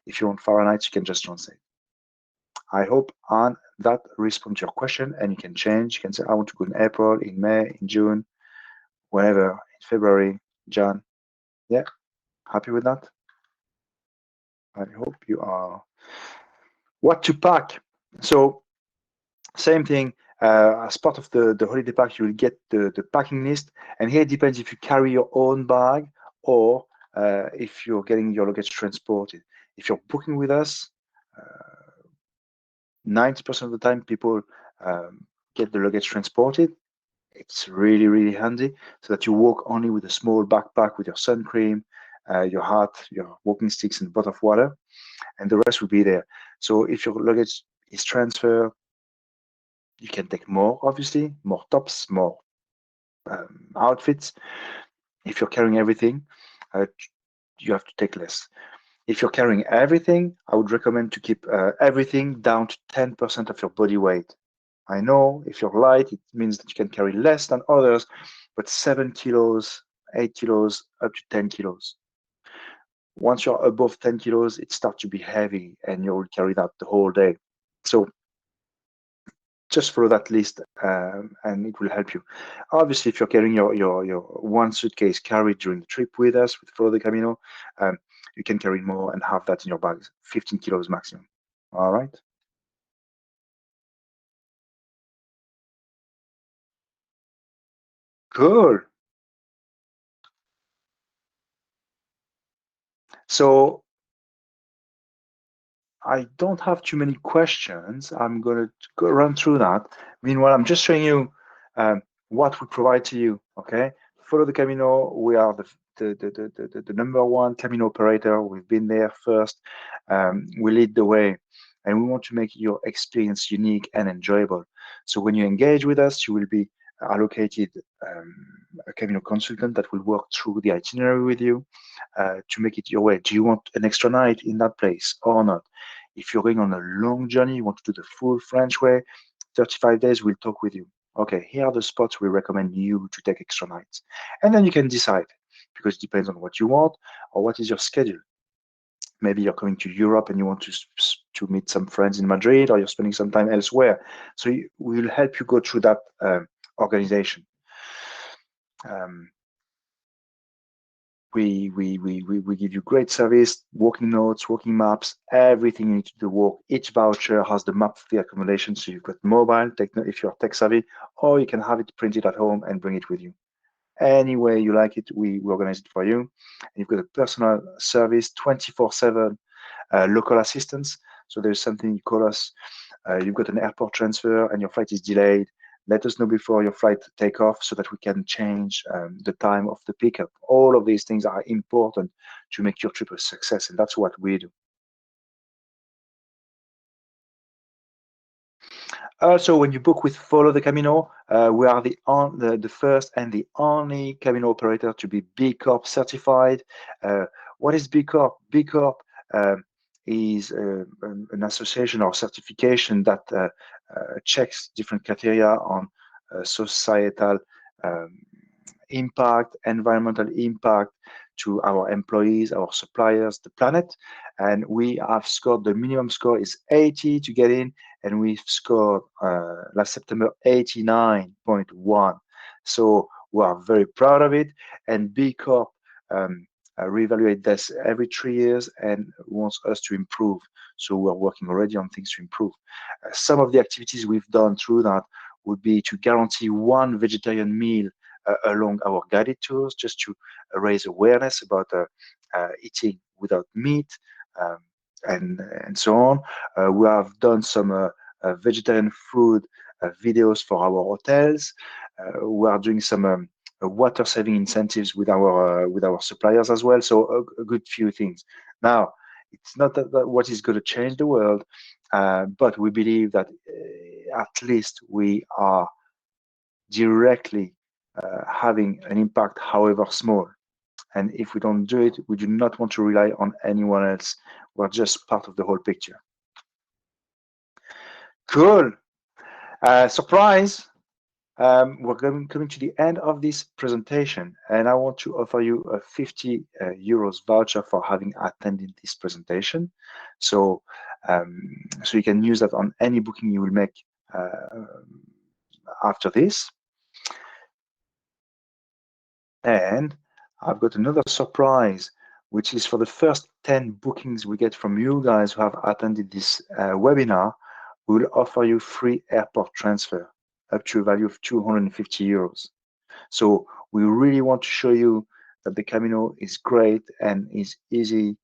if you want Fahrenheit, you can just translate. I hope on that responds to your question, and you can change. You can say, I want to go in April, in May, in June, whenever, in February, Jan. Yeah, happy with that? I hope you are. What to pack? So same thing. As part of the holiday pack, you will get the packing list, and here it depends if you carry your own bag or if you're getting your luggage transported. If you're booking with us, 90% of the time people get the luggage transported. It's really, really handy so that you walk only with a small backpack with your sun cream, your hat, your walking sticks, and a bottle of water, and the rest will be there. So if your luggage is transferred, you can take more, obviously, more tops, more outfits. If you're carrying everything, you have to take less. If you're carrying everything, I would recommend to keep everything down to 10% of your body weight. I know if you're light, it means that you can carry less than others, but 7 kilos, 8 kilos, up to 10 kilos. Once you're above 10 kilos, it starts to be heavy and you'll carry that the whole day. So just follow that list and it will help you. Obviously, if you're carrying your one suitcase carried during the trip with us, with Follow the Camino, you can carry more and have that in your bags, 15 kilos maximum. All right. Cool. So I don't have too many questions. I'm going to go run through that. Meanwhile, I'm just showing you what we provide to you. Okay, Follow the Camino. We are the number one Camino operator. We've been there first. We lead the way, and we want to make your experience unique and enjoyable. So when you engage with us, you will be allocated a Camino consultant that will work through the itinerary with you to make it your way. Do you want an extra night in that place or not? If you're going on a long journey, you want to do the full French way, 35 days, we'll talk with you. Okay, here are the spots we recommend you to take extra nights. And then you can decide because it depends on what you want or what is your schedule. Maybe you're coming to Europe and you want to meet some friends in Madrid, or you're spending some time elsewhere. So we'll help you go through that organization. We give you great service, walking notes, walking maps, everything you need to do walk. Each voucher has the map of the accommodation, so you've got mobile, if you're tech savvy, or you can have it printed at home and bring it with you. Any way you like it, we organize it for you. And you've got a personal service, 24/7 local assistance. So there's something you call us, you've got an airport transfer and your flight is delayed, let us know before your flight take off so that we can change the time of the pickup. All of these things are important to make your trip a success, and that's what we do. Also, when you book with Follow the Camino, we are the first and the only Camino operator to be B Corp certified. What is B Corp? B Corp is an association or certification that checks different criteria on societal um, impact, environmental impact to our employees, our suppliers, the planet. And we have scored, the minimum score is 80 to get in, and we've scored last September 89.1. So we are very proud of it. And B Corp reevaluate this every 3 years and wants us to improve. So we're working already on things to improve. Some of the activities we've done through that would be to guarantee one vegetarian meal along our guided tours, just to raise awareness about eating without meat, um, and so on. We have done some vegetarian food videos for our hotels. We are doing some water saving incentives with our suppliers as well. So a good few things. Now, it's not that what is going to change the world, but we believe that at least we are directly having an impact, however small. And if we don't do it, we do not want to rely on anyone else. We're just part of the whole picture. Cool. Surprise. We're coming to the end of this presentation, and I want to offer you a 50 euros voucher for having attended this presentation. So, so you can use that on any booking you will make after this. And I've got another surprise, which is for the first 10 bookings we get from you guys who have attended this webinar, we will offer you free airport transfer up to a value of 250 euros. So we really want to show you that the Camino is great and is easy,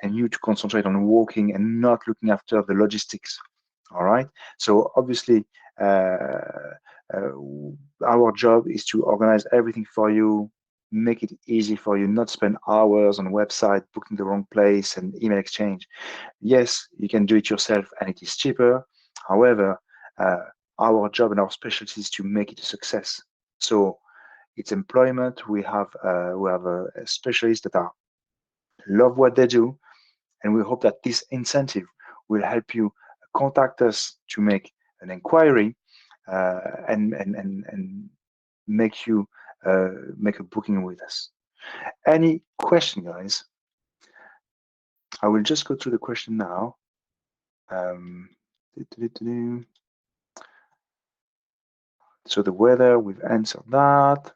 and you to concentrate on walking and not looking after the logistics. All right. So obviously, our job is to organize everything for you, make it easy for you, not spend hours on a website booking the wrong place and email exchange. Yes, you can do it yourself and it is cheaper. However, our job and our specialty is to make it a success. So it's employment. We have specialists that love what they do, and we hope that this incentive will help you contact us to make an inquiry and make you make a booking with us. Any question, guys? I will just go through the question now. So the weather, we've answered that.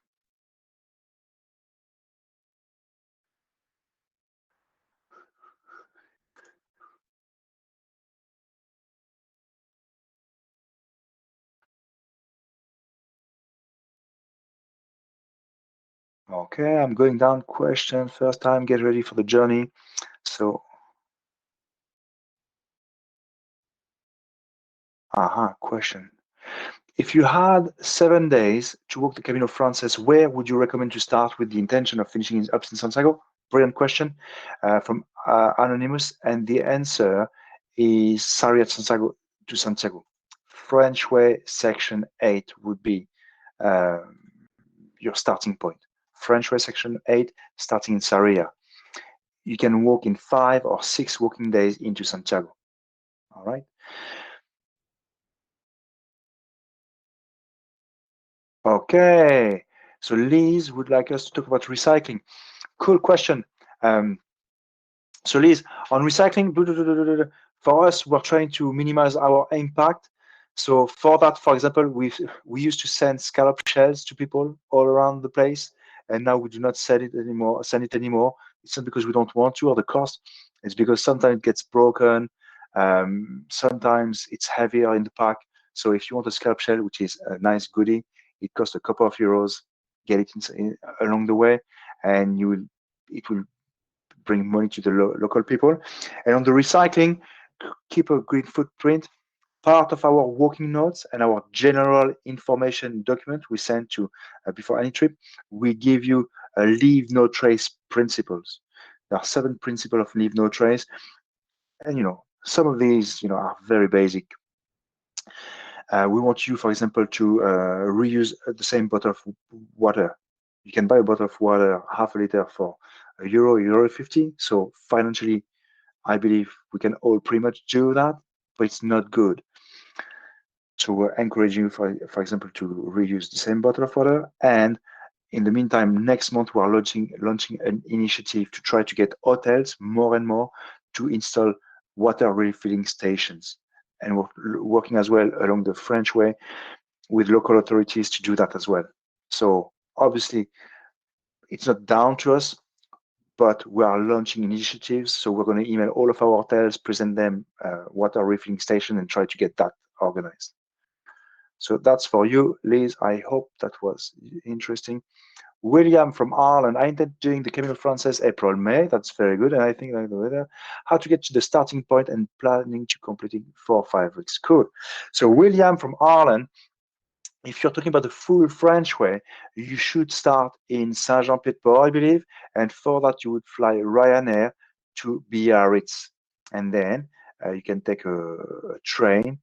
Okay, I'm going down. Question, first time, get ready for the journey. So, question. If you had 7 days to walk the Camino Frances, where would you recommend to start with the intention of finishing up in Santiago? Brilliant question from Anonymous, and the answer is Saria to Santiago. French Way, Section 8 would be your starting point. French Way, Section 8, starting in Saria. You can walk in 5 or 6 walking days into Santiago. All right. Okay. So Liz would like us to talk about recycling. Cool question. So Liz, on recycling, for us, we're trying to minimize our impact. So for that, for example, we used to send scallop shells to people all around the place, and now we do not send it anymore. It's not because we don't want to or the cost. It's because sometimes it gets broken. Sometimes it's heavier in the pack. So if you want a scallop shell, which is a nice goodie, it costs a couple of euros. Get it along the way, and it will bring money to the local people. And on the recycling, keep a green footprint. Part of our walking notes and our general information document we send to before any trip, we give you a leave no trace principles. There are 7 principles of leave no trace, and some of these are very basic. We want you, for example, to reuse the same bottle of water. You can buy a bottle of water, half a liter, for €1.50. So financially, I believe we can all pretty much do that, but it's not good. So we're encouraging you, for example, to reuse the same bottle of water. And in the meantime, next month, we are launching an initiative to try to get hotels more and more to install water refilling stations. And we're working as well along the French Way with local authorities to do that as well. So obviously, it's not down to us, but we are launching initiatives. So we're going to email all of our hotels, present them water refilling station, and try to get that organized. So that's for you, Liz. I hope that was interesting. William from Ireland. I intend doing the Camino Frances April, May. That's very good. And I think like the weather, how to get to the starting point and planning to completing 4 or 5 weeks. Cool. So William from Ireland, if you're talking about the full French way, you should start in Saint-Jean-Pied-de-Port, I believe. And for that, you would fly Ryanair to Biarritz. And then you can take a train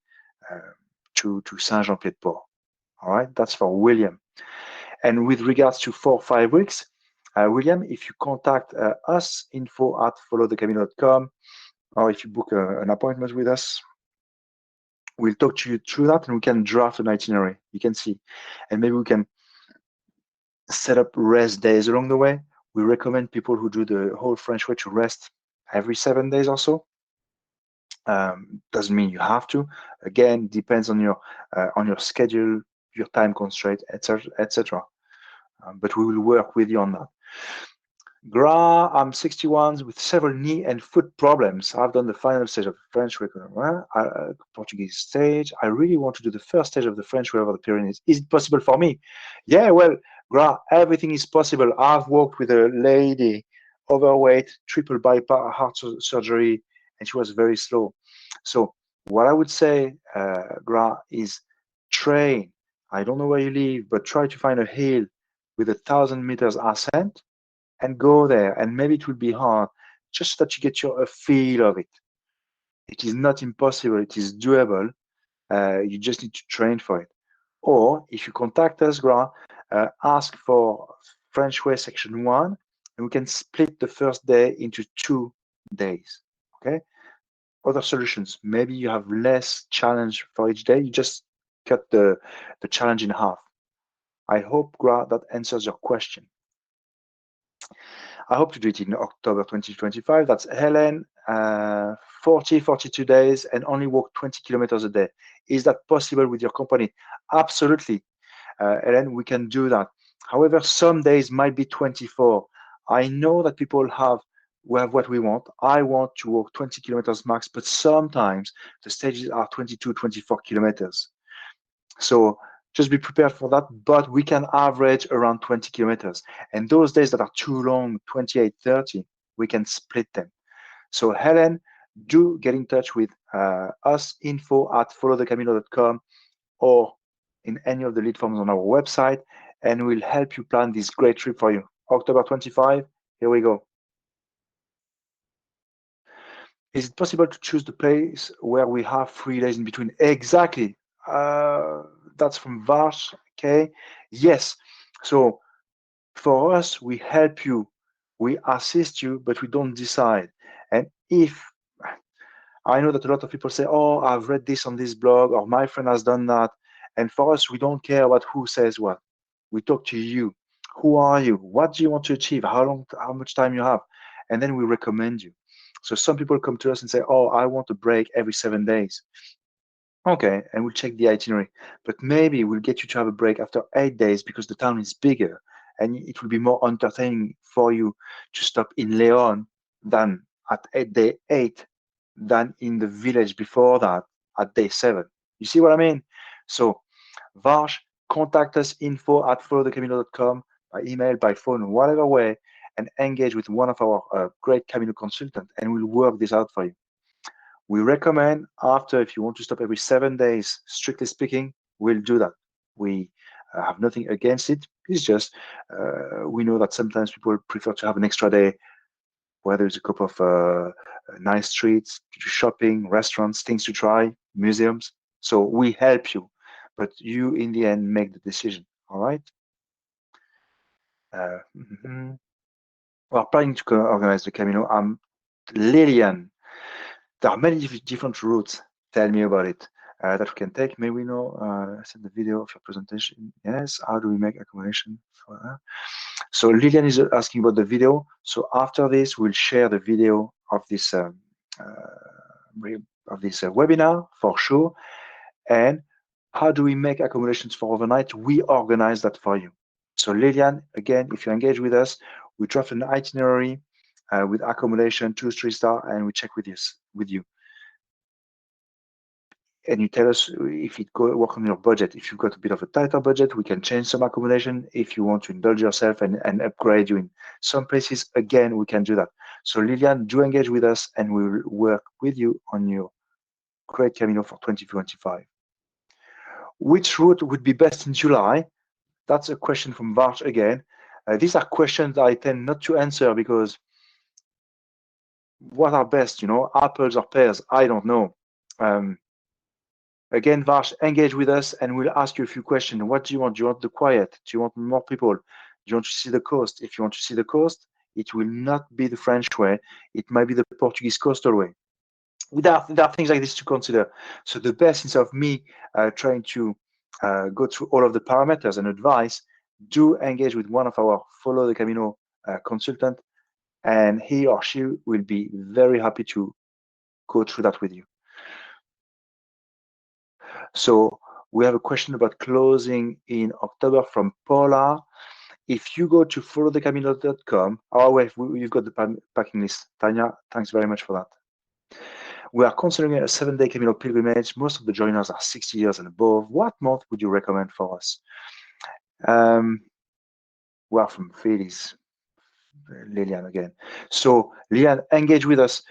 to Saint-Jean-Pied-de-Port. All right, that's for William. And with regards to 4 or 5 weeks, William, if you contact us, info@followthecamino.com, or if you book an appointment with us, we'll talk to you through that and we can draft an itinerary. You can see. And maybe we can set up rest days along the way. We recommend people who do the whole French way to rest every 7 days or so. Doesn't mean you have to. Again, depends on your schedule, your time constraint, etc., etc. But we will work with you on that. Gra, I'm 61 with several knee and foot problems. I've done the final stage of the French way, Portuguese stage. I really want to do the first stage of the French way over the Pyrenees. Is it possible for me? Yeah, well, Gra, everything is possible. I've worked with a lady, overweight, triple bypass heart surgery, and she was very slow. So what I would say, Gra, is train. I don't know where you live, but try to find a hill with 1,000 meters ascent and go there. And maybe it will be hard, just so that you get a feel of it. It is not impossible. It is doable. You just need to train for it. Or if you contact us, Gra, ask for French Way Section 1, and we can split the first day into 2 days. Okay? Other solutions. Maybe you have less challenge for each day. You just cut the challenge in half. I hope, Gra, that answers your question. I hope to do it in October 2025. That's Helen, 42 days and only walk 20 kilometers a day. Is that possible with your company? Absolutely, Helen, we can do that. However, some days might be 24. I know that people have what we want. I want to walk 20 kilometers max, but sometimes the stages are 22, 24 kilometers. So just be prepared for that, but we can average around 20 kilometers. And those days that are too long, 28, 30, we can split them. So Helen, do get in touch with us, info@followthecamino.com, or in any of the lead forms on our website, and we'll help you plan this great trip for you. October 25, here we go. Is it possible to choose the place where we have 3 days in between? Exactly. That's from Vars. Okay. Yes. So for us, we help you, we assist you, but we don't decide. And if I know that a lot of people say, oh, I've read this on this blog, or my friend has done that. And for us, we don't care about who says what. We talk to you. Who are you? What do you want to achieve? How much time you have? And then we recommend you. So some people come to us and say, oh, I want a break every 7 days. Okay, and we'll check the itinerary. But maybe we'll get you to have a break after 8 days because the town is bigger and it will be more entertaining for you to stop in Leon than at day 8 than in the village before that at day 7. You see what I mean? So Varsh, contact us, info@followthecamino.com, by email, by phone, whatever way, and engage with one of our great Camino consultants, and we'll work this out for you. We recommend after, if you want to stop every 7 days, strictly speaking, we'll do that. We have nothing against it. It's just we know that sometimes people prefer to have an extra day where there's a couple of nice streets, shopping, restaurants, things to try, museums. So we help you, but you in the end make the decision. All right. We're planning to organize the Camino. Lillian. There are many different routes. Tell me about it that we can take. May we know? Send the video of your presentation. Yes. How do we make accommodation for that? So Lillian is asking about the video. So after this, we'll share the video of this webinar for sure. And how do we make accommodations for overnight? We organize that for you. So Lillian, again, if you engage with us, we draft an itinerary with accommodation, 2-3 star, and we check with you. and you tell us if it work on your budget. If you've got a bit of a tighter budget, we can change some accommodation. If you want to indulge yourself and upgrade you in some places, again, we can do that. So Lilian, do engage with us and we will work with you on your great Camino for 2025. Which route would be best in July? That's a question from Varch again. These are questions I tend not to answer because what are best, apples or pears? I don't know. Again, Varsh, engage with us and we'll ask you a few questions. What do you want? Do you want the quiet? Do you want more people? Do you want to see the coast? If you want to see the coast, it will not be the French way. It might be the Portuguese coastal way. There are things like this to consider. So the best, instead of me trying to go through all of the parameters and advice, do engage with one of our Follow the Camino consultant, and he or she will be very happy to go through that with you. So we have a question about closing in October from Paula. If you go to followthecamino.com, you've got the packing list. Tanya, thanks very much for that. We are considering a 7-day Camino pilgrimage. Most of the joiners are 60 years and above. What month would you recommend for us? We are from Feliz. Lilian again. So Lilian, engage with us.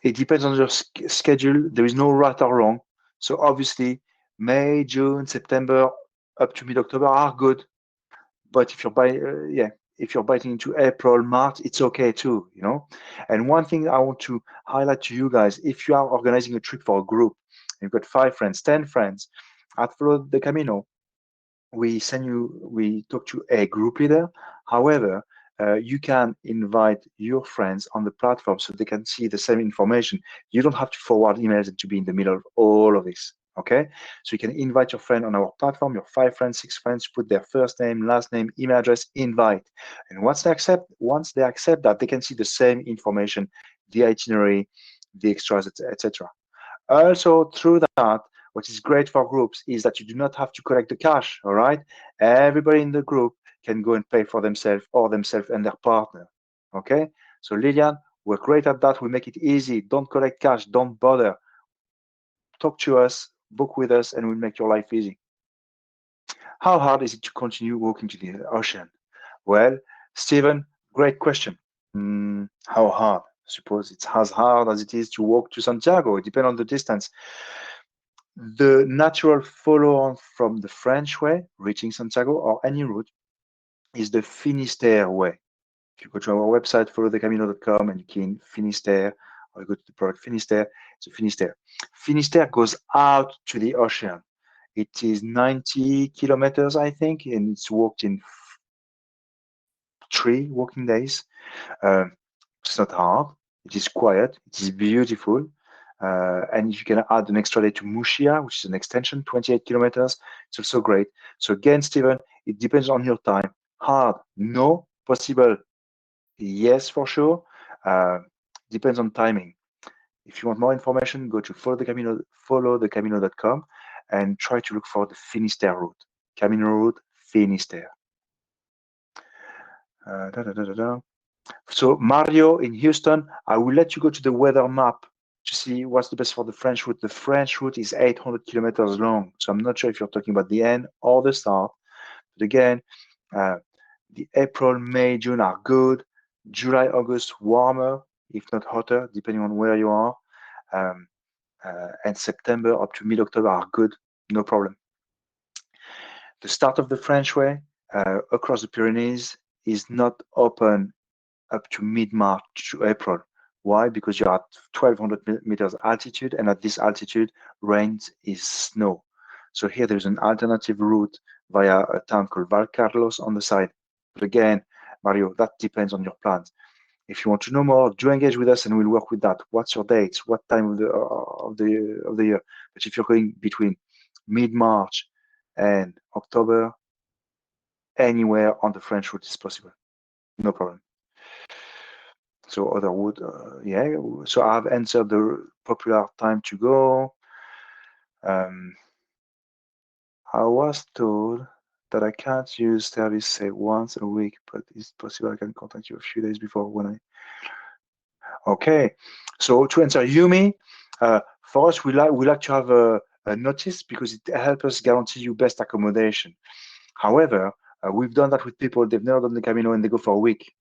It depends on your schedule. There is no right or wrong. So obviously, May, June, September, up to mid-October are good. But if you're biting into April, March, it's okay too, And one thing I want to highlight to you guys, if you are organizing a trip for a group, you've got 5 friends, 10 friends, at Follow the Camino, we talk to a group leader. However, you can invite your friends on the platform so they can see the same information. You don't have to forward emails and to be in the middle of all of this. Okay, so you can invite your friend on our platform, your 5 friends, 6 friends, put their first name, last name, email address, invite. And once they accept that, they can see the same information, the itinerary, the extras, etc. Also, through that, what is great for groups is that you do not have to collect the cash, all right? Everybody in the group can go and pay for themselves and their partner, okay? So Lilian, we're great at that. We make it easy. Don't collect cash. Don't bother. Talk to us, book with us, and we'll make your life easy. How hard is it to continue walking to the ocean? Well, Stephen, great question. How hard? I suppose it's as hard as it is to walk to Santiago. It depends on the distance. The natural follow-on from the French way, reaching Santiago, or any route, is the Finisterre way. If you go to our website, followthecamino.com, and you key in Finisterre, or you go to the product Finisterre, it's a Finisterre. Finisterre goes out to the ocean. It is 90 kilometers, I think, and it's walked in 3 walking days. It's not hard. It is quiet. It is beautiful. And if you can add an extra day to Muxia, which is an extension, 28 kilometers, it's also great. So again, Stephen, it depends on your time. Hard, no. Possible, yes, for sure. Depends on timing. If you want more information, go to followthecamino.com and try to look for the Finisterre route. Camino route, Finisterre. So Mario in Houston, I will let you go to the weather map to see what's the best for the French route. The French route is 800 kilometers long. So I'm not sure if you're talking about the end or the start. But again, the April, May, June are good. July, August, warmer, if not hotter, depending on where you are. And September up to mid-October are good, no problem. The start of the French way across the Pyrenees is not open up to mid-March to April. Why? Because you're at 1200 meters altitude, and at this altitude, rain is snow. So here there's an alternative route via a town called Valcarlos on the side. But again, Mario, that depends on your plans. If you want to know more, do engage with us and we'll work with that. What's your dates? What time of the year? But if you're going between mid-March and October, anywhere on the French route is possible. No problem. So other wood, yeah. So I've answered the popular time to go. I was told that I can't use service say once a week, but it's possible I can contact you a few days before when I. Okay, so to answer Yumi, for us, we like to have a notice because it helps us guarantee you best accommodation. However, we've done that with people, they've never done the Camino and they go for a week.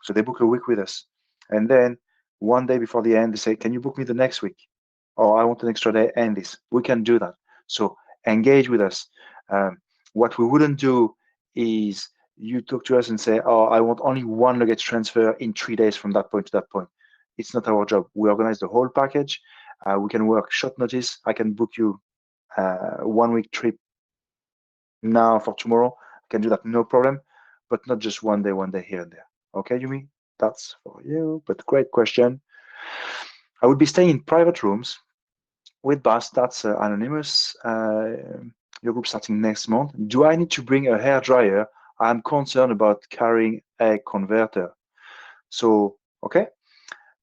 So they book a week with us. And then one day before the end, they say, can you book me the next week? Or I want an extra day and this. We can do that. So engage with us. What we wouldn't do is you talk to us and say, oh, I want only one luggage transfer in 3 days from that point to that point. It's not our job. We organize the whole package. We can work short notice. I can book you 1 week trip now for tomorrow. I can do that, no problem, but not just one day here and there. Okay, Yumi? That's for you, but great question. I would be staying in private rooms with Bas. That's anonymous. Your group starting next month. Do I need to bring a hair dryer? I'm concerned about carrying a converter. So, okay,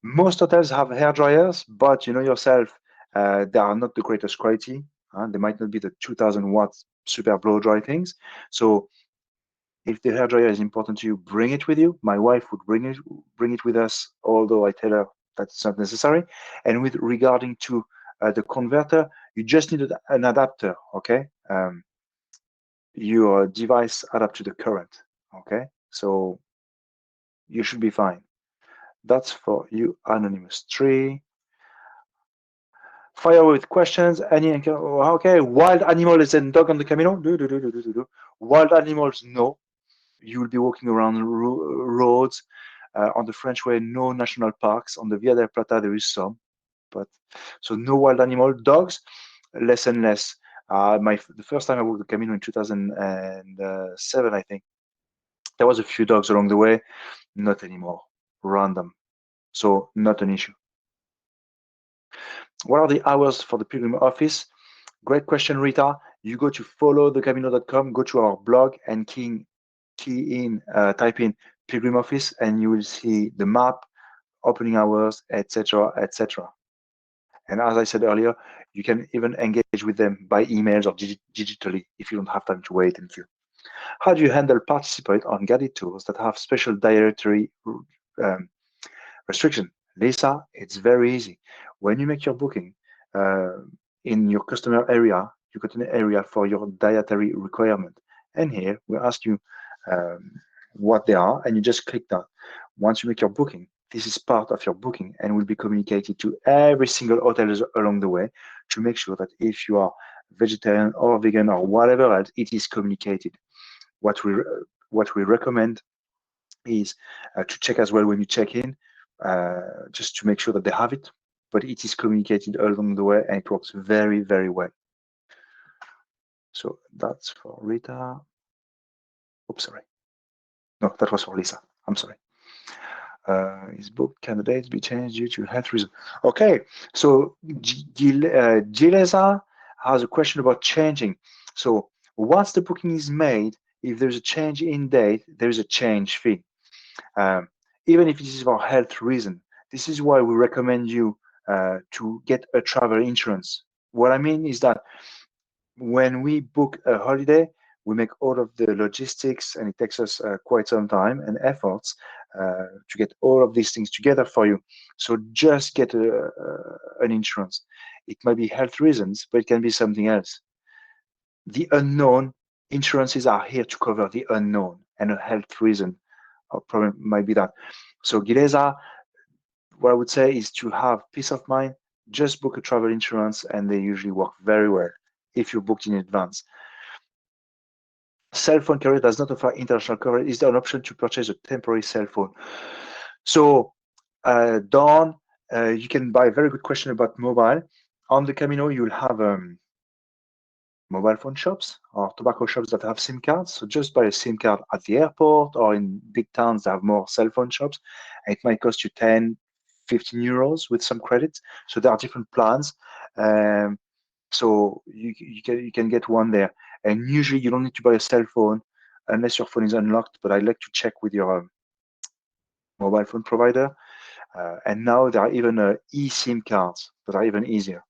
most hotels have hair dryers, but you know yourself, they are not the greatest quality. They might not be the 2000 watts super blow dry things. So if the hair dryer is important to you, bring it with you. My wife would bring it with us, although I tell her that's not necessary. And with regarding to the converter, you just need an adapter, okay? Your device adapt to the current, okay? So you should be fine. That's for you, Anonymous 3. Fire with questions. Okay, wild animals and dog on the Camino? Wild animals, no. You will be walking around roads. On the French way, no national parks. On the Via del Plata, there is some, but so no wild animal. Dogs, less and less. The first time I walked the Camino in 2007, I think there was a few dogs along the way. Not anymore. Random. So not an issue. What are the hours for the pilgrim office? Great question, Rita. You go to followthecamino.com, go to our blog and type in pilgrim office, and you will see the map, opening hours, etc., etc. And as I said earlier, you can even engage with them by emails or digitally if you don't have time to wait in queue. How do you handle participate on guided tours that have special dietary restriction? Lisa, it's very easy. When you make your booking in your customer area, you got an area for your dietary requirement. And here we ask you what they are, and you just click that. Once you make your booking, this is part of your booking and will be communicated to every single hotel along the way to make sure that if you are vegetarian or vegan or whatever else, it is communicated. What we recommend is to check as well when you check in, just to make sure that they have it, but it is communicated along the way and it works very, very well. So that's for Rita. Oops, sorry. No, that was for Lisa. I'm sorry. Is book candidates be changed due to health reasons? Okay, so Gilesa has a question about changing. So once the booking is made, if there's a change in date, there's a change fee. Even if it is for health reason. This is why we recommend you to get a travel insurance. What I mean is that when we book a holiday, we make all of the logistics, and it takes us quite some time and efforts to get all of these things together for you. So just get an insurance. It might be health reasons, but it can be something else. The unknown, insurances are here to cover the unknown, and a health reason or problem might be that. So Gilesa, what I would say is to have peace of mind, just book a travel insurance, and they usually work very well if you're booked in advance. Cell phone carrier does not offer international coverage. Is there an option to purchase a temporary cell phone? So, Dawn, you can buy a very good question about mobile. On the Camino, you'll have mobile phone shops or tobacco shops that have SIM cards. So just buy a SIM card at the airport, or in big towns that have more cell phone shops. It might cost you 10, 15 euros with some credits. So there are different plans. So you can get one there. And usually you don't need to buy a cell phone unless your phone is unlocked, but I like to check with your mobile phone provider. And now there are even eSIM cards that are even easier.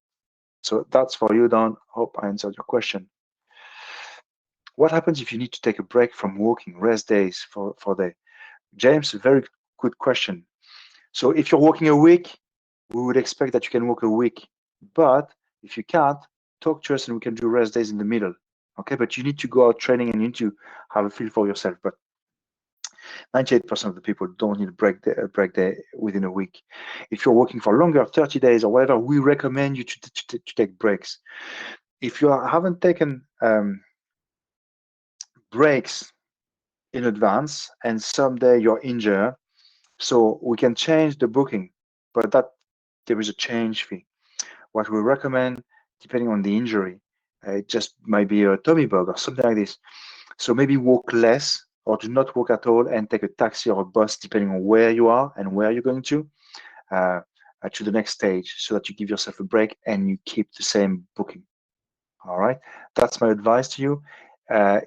So that's for you, Don. Hope I answered your question. What happens if you need to take a break from walking, rest days for day? James, very good question. So if you're walking a week, we would expect that you can walk a week. But if you can't, talk to us and we can do rest days in the middle. Okay, but you need to go out training and you need to have a feel for yourself. But 98% of the people don't need a break day within a week. If you're working for longer, 30 days or whatever, we recommend you to take breaks. If you haven't taken breaks in advance and someday you're injured, so we can change the booking, but that there is a change fee. What we recommend, depending on the injury, it just might be a tummy bug or something like this. So maybe walk less or do not walk at all and take a taxi or a bus, depending on where you are and where you're going to the next stage, so that you give yourself a break and you keep the same booking. All right, that's my advice to you.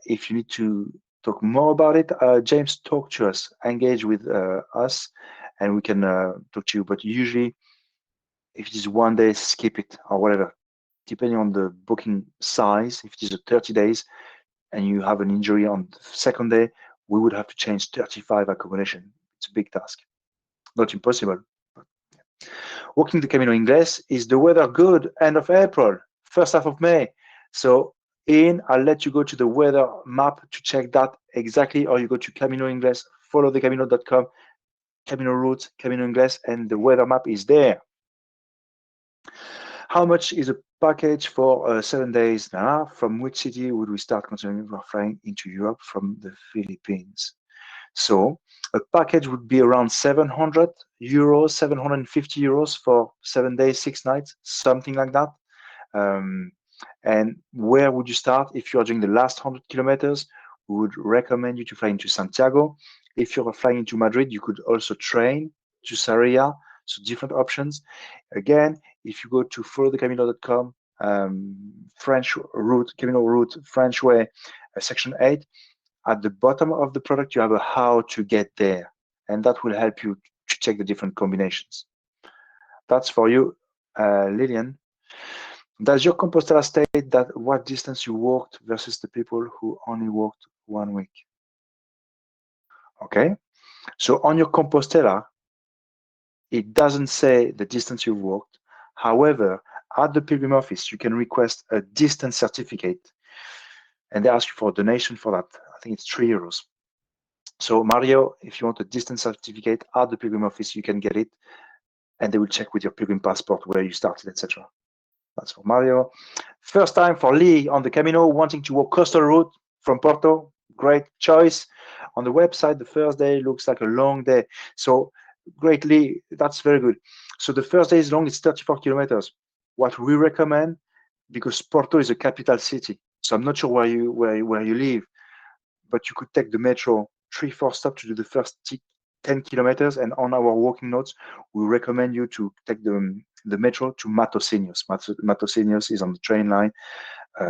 If you need to talk more about it, James, talk to us, engage with us, and we can talk to you. But usually, if it is one day, skip it or whatever, depending on the booking size. If it is a 30 days and you have an injury on the second day, we would have to change 35 accommodation. It's a big task. Not impossible. But yeah. Walking the Camino Inglés, is the weather good? End of April, first half of May. So I'll let you go to the weather map to check that exactly, or you go to Camino Inglés, followthecamino.com, Camino routes, Camino Inglés, and the weather map is there. How much is a package for 7 days? Now, from which city would we start considering we're flying into Europe from the Philippines? So a package would be around 700 euros, 750 euros for 7 days, 6 nights, something like that. And where would you start? If you're doing the last 100 kilometers, we would recommend you to fly into Santiago. If you're flying into Madrid, you could also train to Saria. So different options. Again, if you go to followthecamino.com, French route, Camino route, French way, section 8, at the bottom of the product, you have a how to get there. And that will help you to check the different combinations. That's for you, Lillian. Does your Compostela state that what distance you walked versus the people who only walked 1 week? Okay, so on your Compostela, it doesn't say the distance you've walked. However, at the pilgrim office, you can request a distance certificate, and they ask you for a donation for that. I think it's 3 euros. So Mario, if you want a distance certificate at the pilgrim office, you can get it, and they will check with your pilgrim passport where you started, etc. That's for Mario. First time for Lee on the Camino, wanting to walk coastal route from Porto. Great choice. On the website, the first day looks like a long day. So great, Lee. That's very good. So the first day is long. It's 34 kilometers. What we recommend, because Porto is a capital city, so I'm not sure where you live, but you could take the metro 3-4 stops to do the first 10 kilometers. And on our walking notes, we recommend you to take the metro to Matosinhos. Matosinhos is on the train line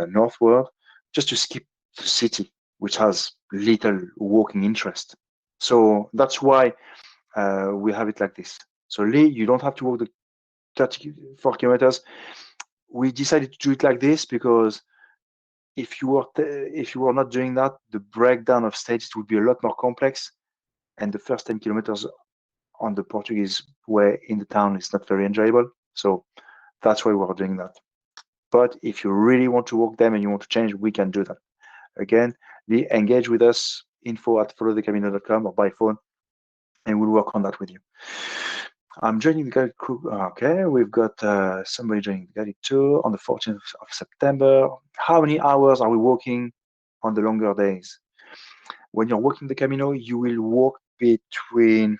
northward, just to skip the city, which has little walking interest. So that's why we have it like this. So Lee, you don't have to walk the 34 kilometers. We decided to do it like this because if you were not doing that, the breakdown of stages would be a lot more complex, and the first 10 kilometers on the Portuguese way in the town is not very enjoyable. So that's why we're doing that. But if you really want to walk them and you want to change, we can do that. Again, engage with us, info@followthecamino.com or by phone, and we'll work on that with you. I'm joining the guided crew. Okay, we've got somebody joining the guided tour on the 14th of September. How many hours are we walking on the longer days? When you're walking the Camino, you will walk between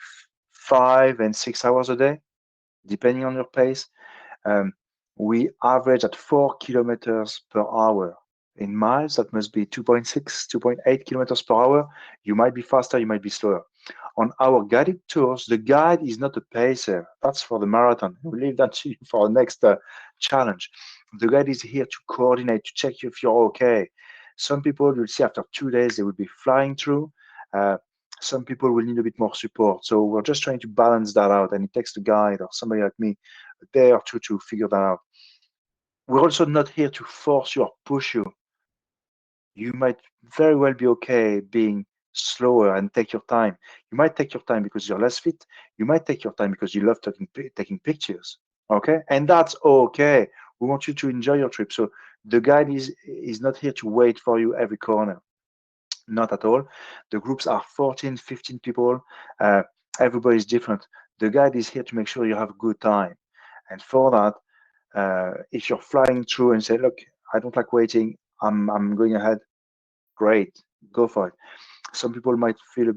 5 and 6 hours a day, depending on your pace. We average at 4 kilometers per hour. In miles, that must be 2.6, 2.8 kilometers per hour. You might be faster, you might be slower. On our guided tours, the guide is not a pacer. That's for the marathon. We'll leave that to you for the next challenge. The guide is here to coordinate, to check if you're okay. Some people, you'll see after 2 days, they will be flying through. Some people will need a bit more support. So we're just trying to balance that out. And it takes the guide or somebody like me a day or two to figure that out. We're also not here to force you or push you. You might very well be okay being slower and take your time. You might take your time because you're less fit. You might take your time because you love taking pictures. Okay, and that's okay. We want you to enjoy your trip. So the guide is not here to wait for you every corner. Not at all. The groups are 14, 15 people. Everybody's different. The guide is here to make sure you have a good time. And for that, if you're flying through and say, look, I don't like waiting, I'm going ahead, great, go for it. Some people might feel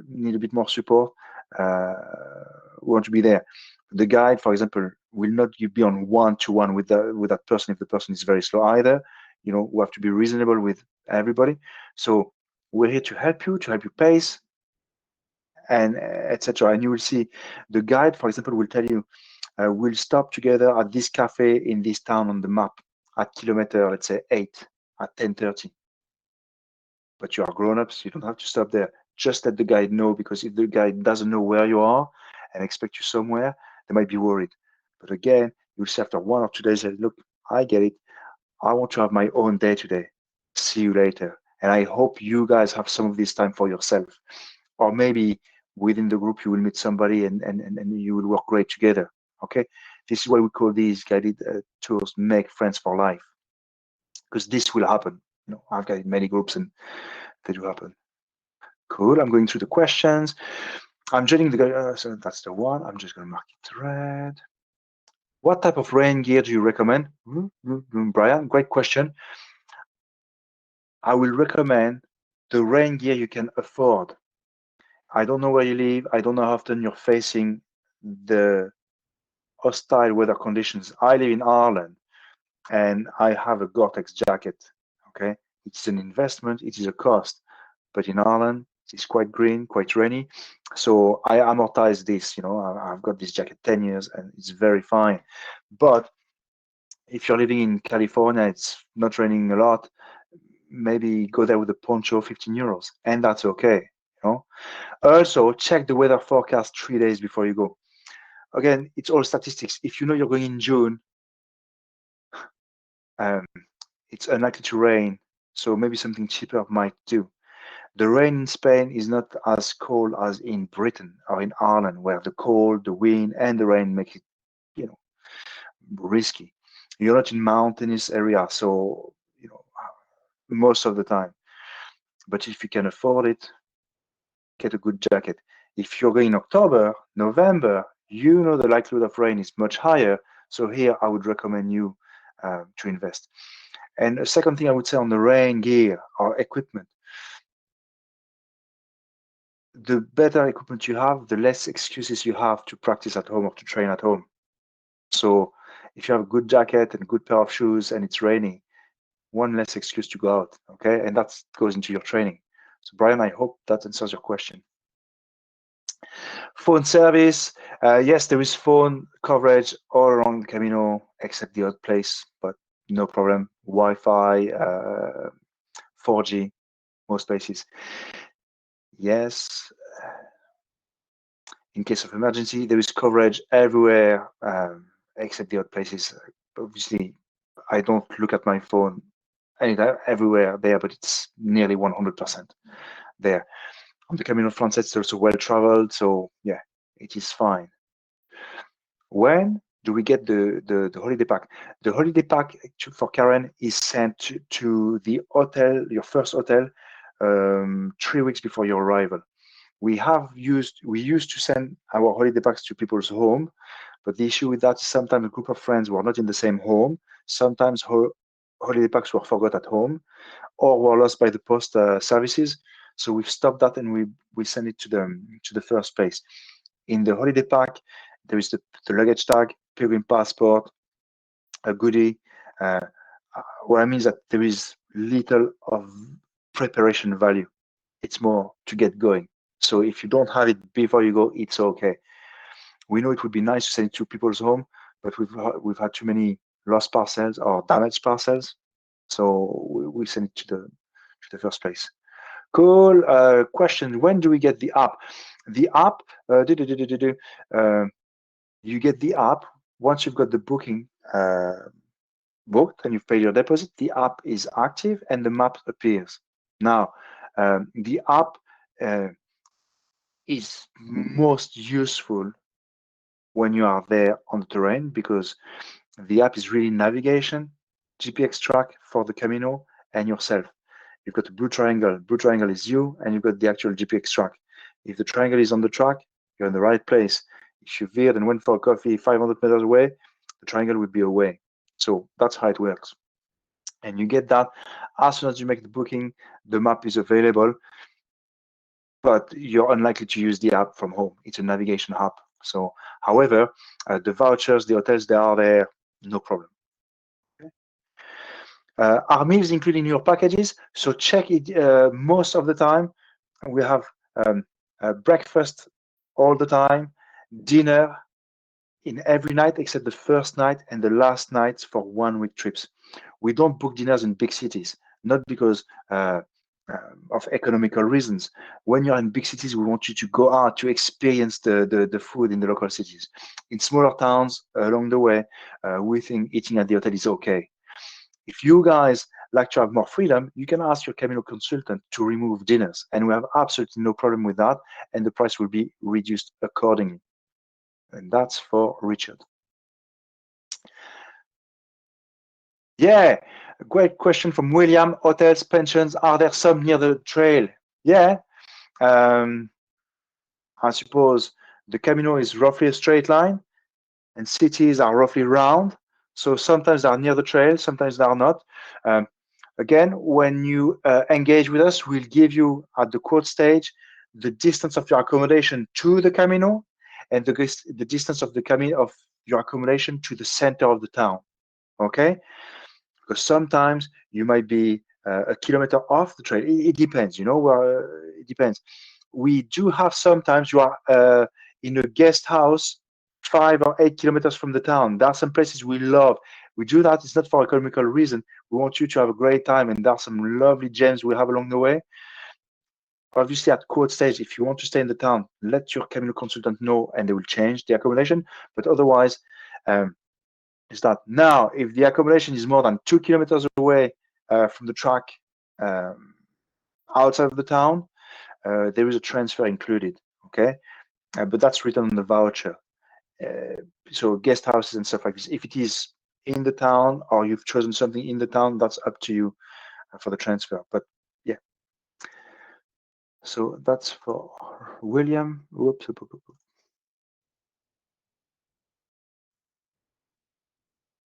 need a bit more support, want to be there. The guide, for example, will not be on one-to-one with that person if the person is very slow either. We have to be reasonable with everybody. So we're here to help you pace, and etc. And you will see the guide, for example, will tell you, we'll stop together at this cafe in this town on the map at kilometer, let's say 8 at 10:30. But you are grown-ups, you don't have to stop there. Just let the guide know, because if the guide doesn't know where you are and expect you somewhere, they might be worried. But again, you'll see after 1 or 2 days, say, look, I get it. I want to have my own day today. See you later. And I hope you guys have some of this time for yourself. Or maybe within the group, you will meet somebody and you will work great together. Okay? This is why we call these guided tours make friends for life. Because this will happen. I've got many groups and they do happen. Cool. I'm going through the questions. I'm joining the guy. So that's the one. I'm just going to mark it red. What type of rain gear do you recommend? Brian, great question. I will recommend the rain gear you can afford. I don't know where you live. I don't know how often you're facing the hostile weather conditions. I live in Ireland and I have a Gore-Tex jacket. Okay. It's an investment. It is a cost. But in Ireland, it's quite green, quite rainy. So I amortize this, I've got this jacket 10 years and it's very fine. But if you're living in California, it's not raining a lot, maybe go there with a poncho, 15 euros, and that's okay. Also, check the weather forecast 3 days before you go. Again, it's all statistics. If you know you're going in June, it's unlikely to rain, so maybe something cheaper might do. The rain in Spain is not as cold as in Britain or in Ireland, where the cold, the wind, and the rain make it, risky. You're not in mountainous area, so most of the time. But if you can afford it, get a good jacket. If you're going in October, November, the likelihood of rain is much higher. So here I would recommend you to invest. And a second thing I would say on the rain gear or equipment, the better equipment you have, the less excuses you have to practice at home or to train at home. So if you have a good jacket and a good pair of shoes and it's raining, one less excuse to go out, okay? And that goes into your training. So Brian, I hope that answers your question. Phone service, yes, there is phone coverage all around the Camino, except the odd place, but no problem. Wi-Fi, 4G, most places. Yes, in case of emergency, there is coverage everywhere, except the odd places. Obviously, I don't look at my phone everywhere there, but it's nearly 100% there. On the Camino Frances, it's also well traveled, so yeah, it is fine. When do we get the holiday pack? The holiday pack for Karen is sent to the hotel, your first hotel, 3 weeks before your arrival. We used to send our holiday packs to people's home, but the issue with that is sometimes a group of friends were not in the same home. Sometimes holiday packs were forgot at home or were lost by the post services. So we've stopped that and we send it to the first place. In the holiday pack, there is the luggage tag, pilgrim passport, a goodie. What I mean is that there is little of preparation value. It's more to get going. So if you don't have it before you go, it's okay. We know it would be nice to send it to people's home, but we've had too many lost parcels or damaged parcels, so we send it to the first place. Cool. Question: when do we get the app? The app, you get the app once you've got the booking booked and you've paid your deposit. The app is active and the map appears. Now, The app is most useful when you are there on the terrain, because the app is really navigation, GPX track for the Camino, and yourself. You've got a blue triangle. Blue triangle is you, and you've got the actual GPX track. If the triangle is on the track, you're in the right place. If you veered and went for a coffee 500 meters away, the triangle would be away. So that's how it works. And you get that as soon as you make the booking. The map is available, but you're unlikely to use the app from home. It's a navigation app. So, however, the vouchers, the hotels, they are there, no problem. Are meals included in your packages? So check it. Most of the time, we have breakfast all the time, dinner in every night except the first night and the last nights for 1 week trips. We don't book dinners in big cities, not because of economical reasons. When you're in big cities, we want you to go out to experience the food in the local cities. In smaller towns along the way, we think eating at the hotel is okay. If you guys like to have more freedom, you can ask your Camino consultant to remove dinners, and we have absolutely no problem with that, and the price will be reduced accordingly. And that's for Richard. Yeah, great question from William. Hotels, pensions, are there some near the trail? Yeah, I suppose the Camino is roughly a straight line, and cities are roughly round. So sometimes they are near the trail, sometimes they are not. Again, when you engage with us, we'll give you at the quote stage the distance of your accommodation to the Camino and the distance of the Camino of your accommodation to the center of the town. Okay, because sometimes you might be a kilometer off the trail. It depends, you know. It depends. We do have sometimes you are in a guest house 5 or 8 kilometers from the town. There are some places we love. We do that. It's not for economical reason. We want you to have a great time, and there are some lovely gems we have along the way. Obviously, at quote stage, if you want to stay in the town, let your Camino consultant know, and they will change the accommodation. But otherwise, is that now if the accommodation is more than 2 kilometers away from the track outside of the town, there is a transfer included. Okay, but that's written on the voucher. So guest houses and stuff like this, if it is in the town or you've chosen something in the town, that's up to you for the transfer. But yeah, so that's for William. Whoops.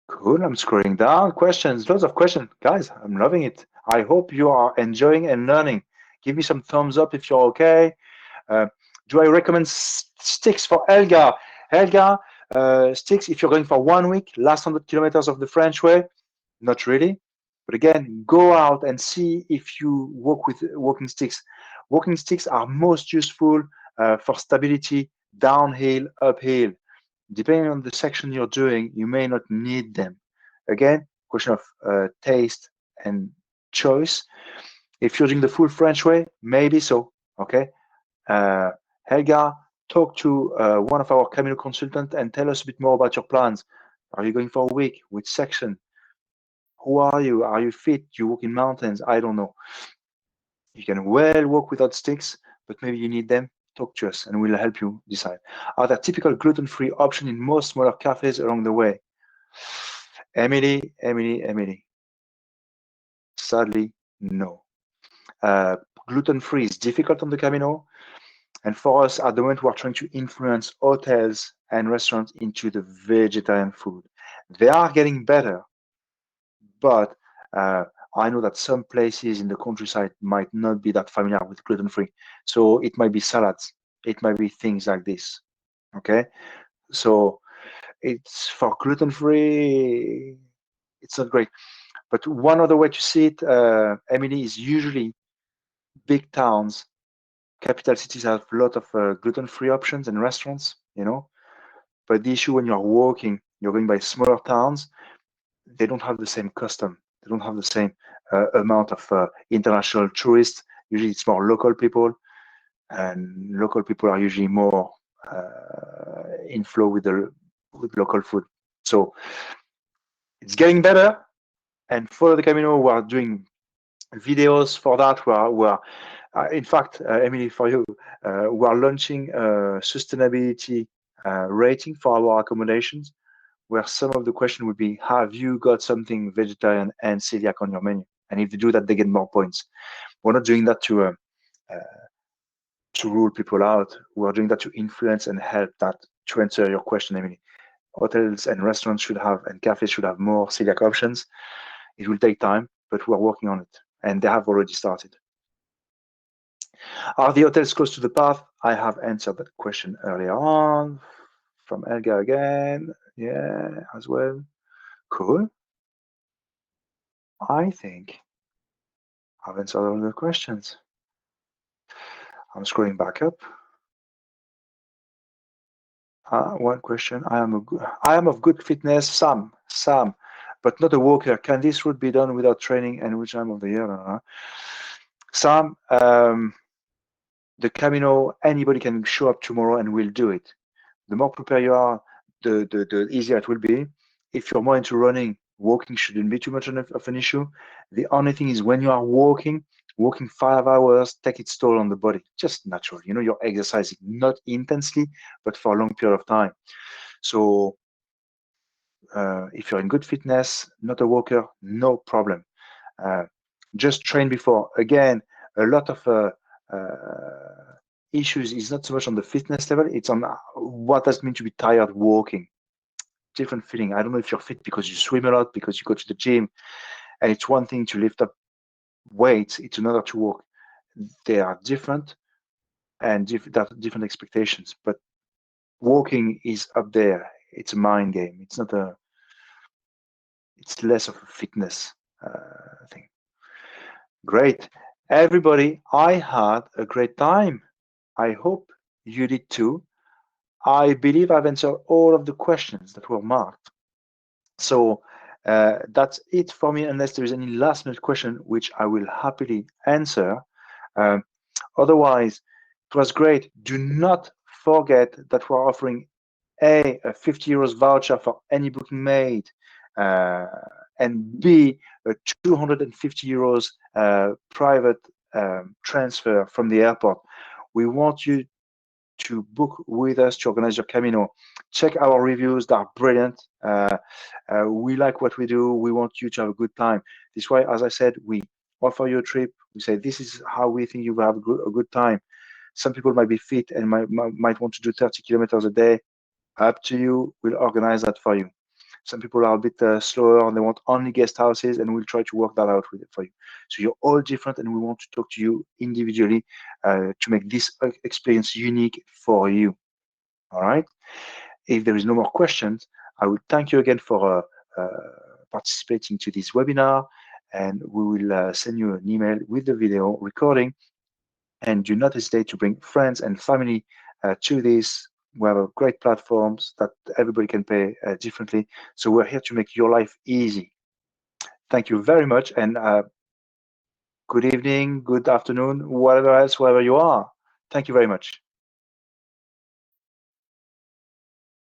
Cool. I'm scrolling down. Questions, lots of questions, guys. I'm loving it. I hope you are enjoying and learning. Give me some thumbs up if you're okay. Do I recommend sticks for Helga? Helga, sticks if you're going for 1 week, last 100 kilometers of the French way? Not really. But again, go out and see if you walk with walking sticks. Walking sticks are most useful for stability downhill, uphill. Depending on the section you're doing, you may not need them. Again, question of taste and choice. If you're doing the full French way, maybe so. Okay. Helga, talk to one of our Camino consultants and tell us a bit more about your plans. Are you going for a week? Which section? Who are you? Are you fit? You walk in mountains? I don't know. You can well walk without sticks, but maybe you need them. Talk to us and we'll help you decide. Are there typical gluten-free options in most smaller cafes along the way? Emily. Sadly, no. Gluten-free is difficult on the Camino. And for us, at the moment, we're trying to influence hotels and restaurants into the vegetarian food. They are getting better, but I know that some places in the countryside might not be that familiar with gluten-free. So it might be salads. It might be things like this. Okay. So it's for gluten-free, it's not great. But one other way to see it, Emily, is usually big towns, capital cities have a lot of gluten-free options and restaurants, you know. But the issue when you're walking, you're going by smaller towns, they don't have the same custom. They don't have the same amount of international tourists. Usually it's more local people, and local people are usually more in flow with local food. So it's getting better. And Follow the Camino, we are doing videos for that. In fact, Emily, for you, we are launching a sustainability rating for our accommodations, where some of the question would be, have you got something vegetarian and celiac on your menu? And if they do that, they get more points. We're not doing that to rule people out. We're doing that to influence and help that. To answer your question, Emily, hotels and restaurants should have, and cafes should have more celiac options. It will take time, but we're working on it, and they have already started. Are the hotels close to the path? I have answered that question earlier on. From Elga again. Yeah, as well. Cool. I think I've answered all the questions. I'm scrolling back up. One question. I am of good fitness, Sam, but not a walker. Can this route be done without training, and which time of the year? Sam, the Camino, anybody can show up tomorrow and we'll do it. The more prepared you are, the easier it will be. If you're more into running, walking shouldn't be too much of an issue. The only thing is when you are walking 5 hours take its toll on the body, just natural. You know, you're exercising not intensely, but for a long period of time. So if you're in good fitness, not a walker, no problem. Just train before. Again, a lot of issues is not so much on the fitness level, it's on what does it mean to be tired walking. Different feeling. I don't know if you're fit because you swim a lot, because you go to the gym, and it's one thing to lift up weights, it's another to walk. They are different, and different expectations, but walking is up there. It's a mind game. It's not a, it's less of a fitness thing. Great. Everybody, I had a great time. I hope you did too. I believe I've answered all of the questions that were marked. So that's it for me, unless there is any last minute question, which I will happily answer. Otherwise, it was great. Do not forget that we're offering a 50 euros voucher for any booking made, and B, a 250 euros private transfer from the airport. We want you to book with us to organize your Camino. Check our reviews, they are brilliant. We like what we do. We want you to have a good time. This is why, as I said, we offer you a trip. We say, this is how we think you will have a good time. Some people might be fit and might want to do 30 kilometers a day. Up to you. We'll organize that for you. Some people are a bit slower and they want only guest houses, and we'll try to work that out with it for you. So you're all different, and we want to talk to you individually to make this experience unique for you. All right. If there is no more questions, I will thank you again for participating to this webinar, and we will send you an email with the video recording. And do not hesitate to bring friends and family to this. We have great platforms that everybody can pay differently. So we're here to make your life easy. Thank you very much, and good evening, good afternoon, whatever else, wherever you are. Thank you very much.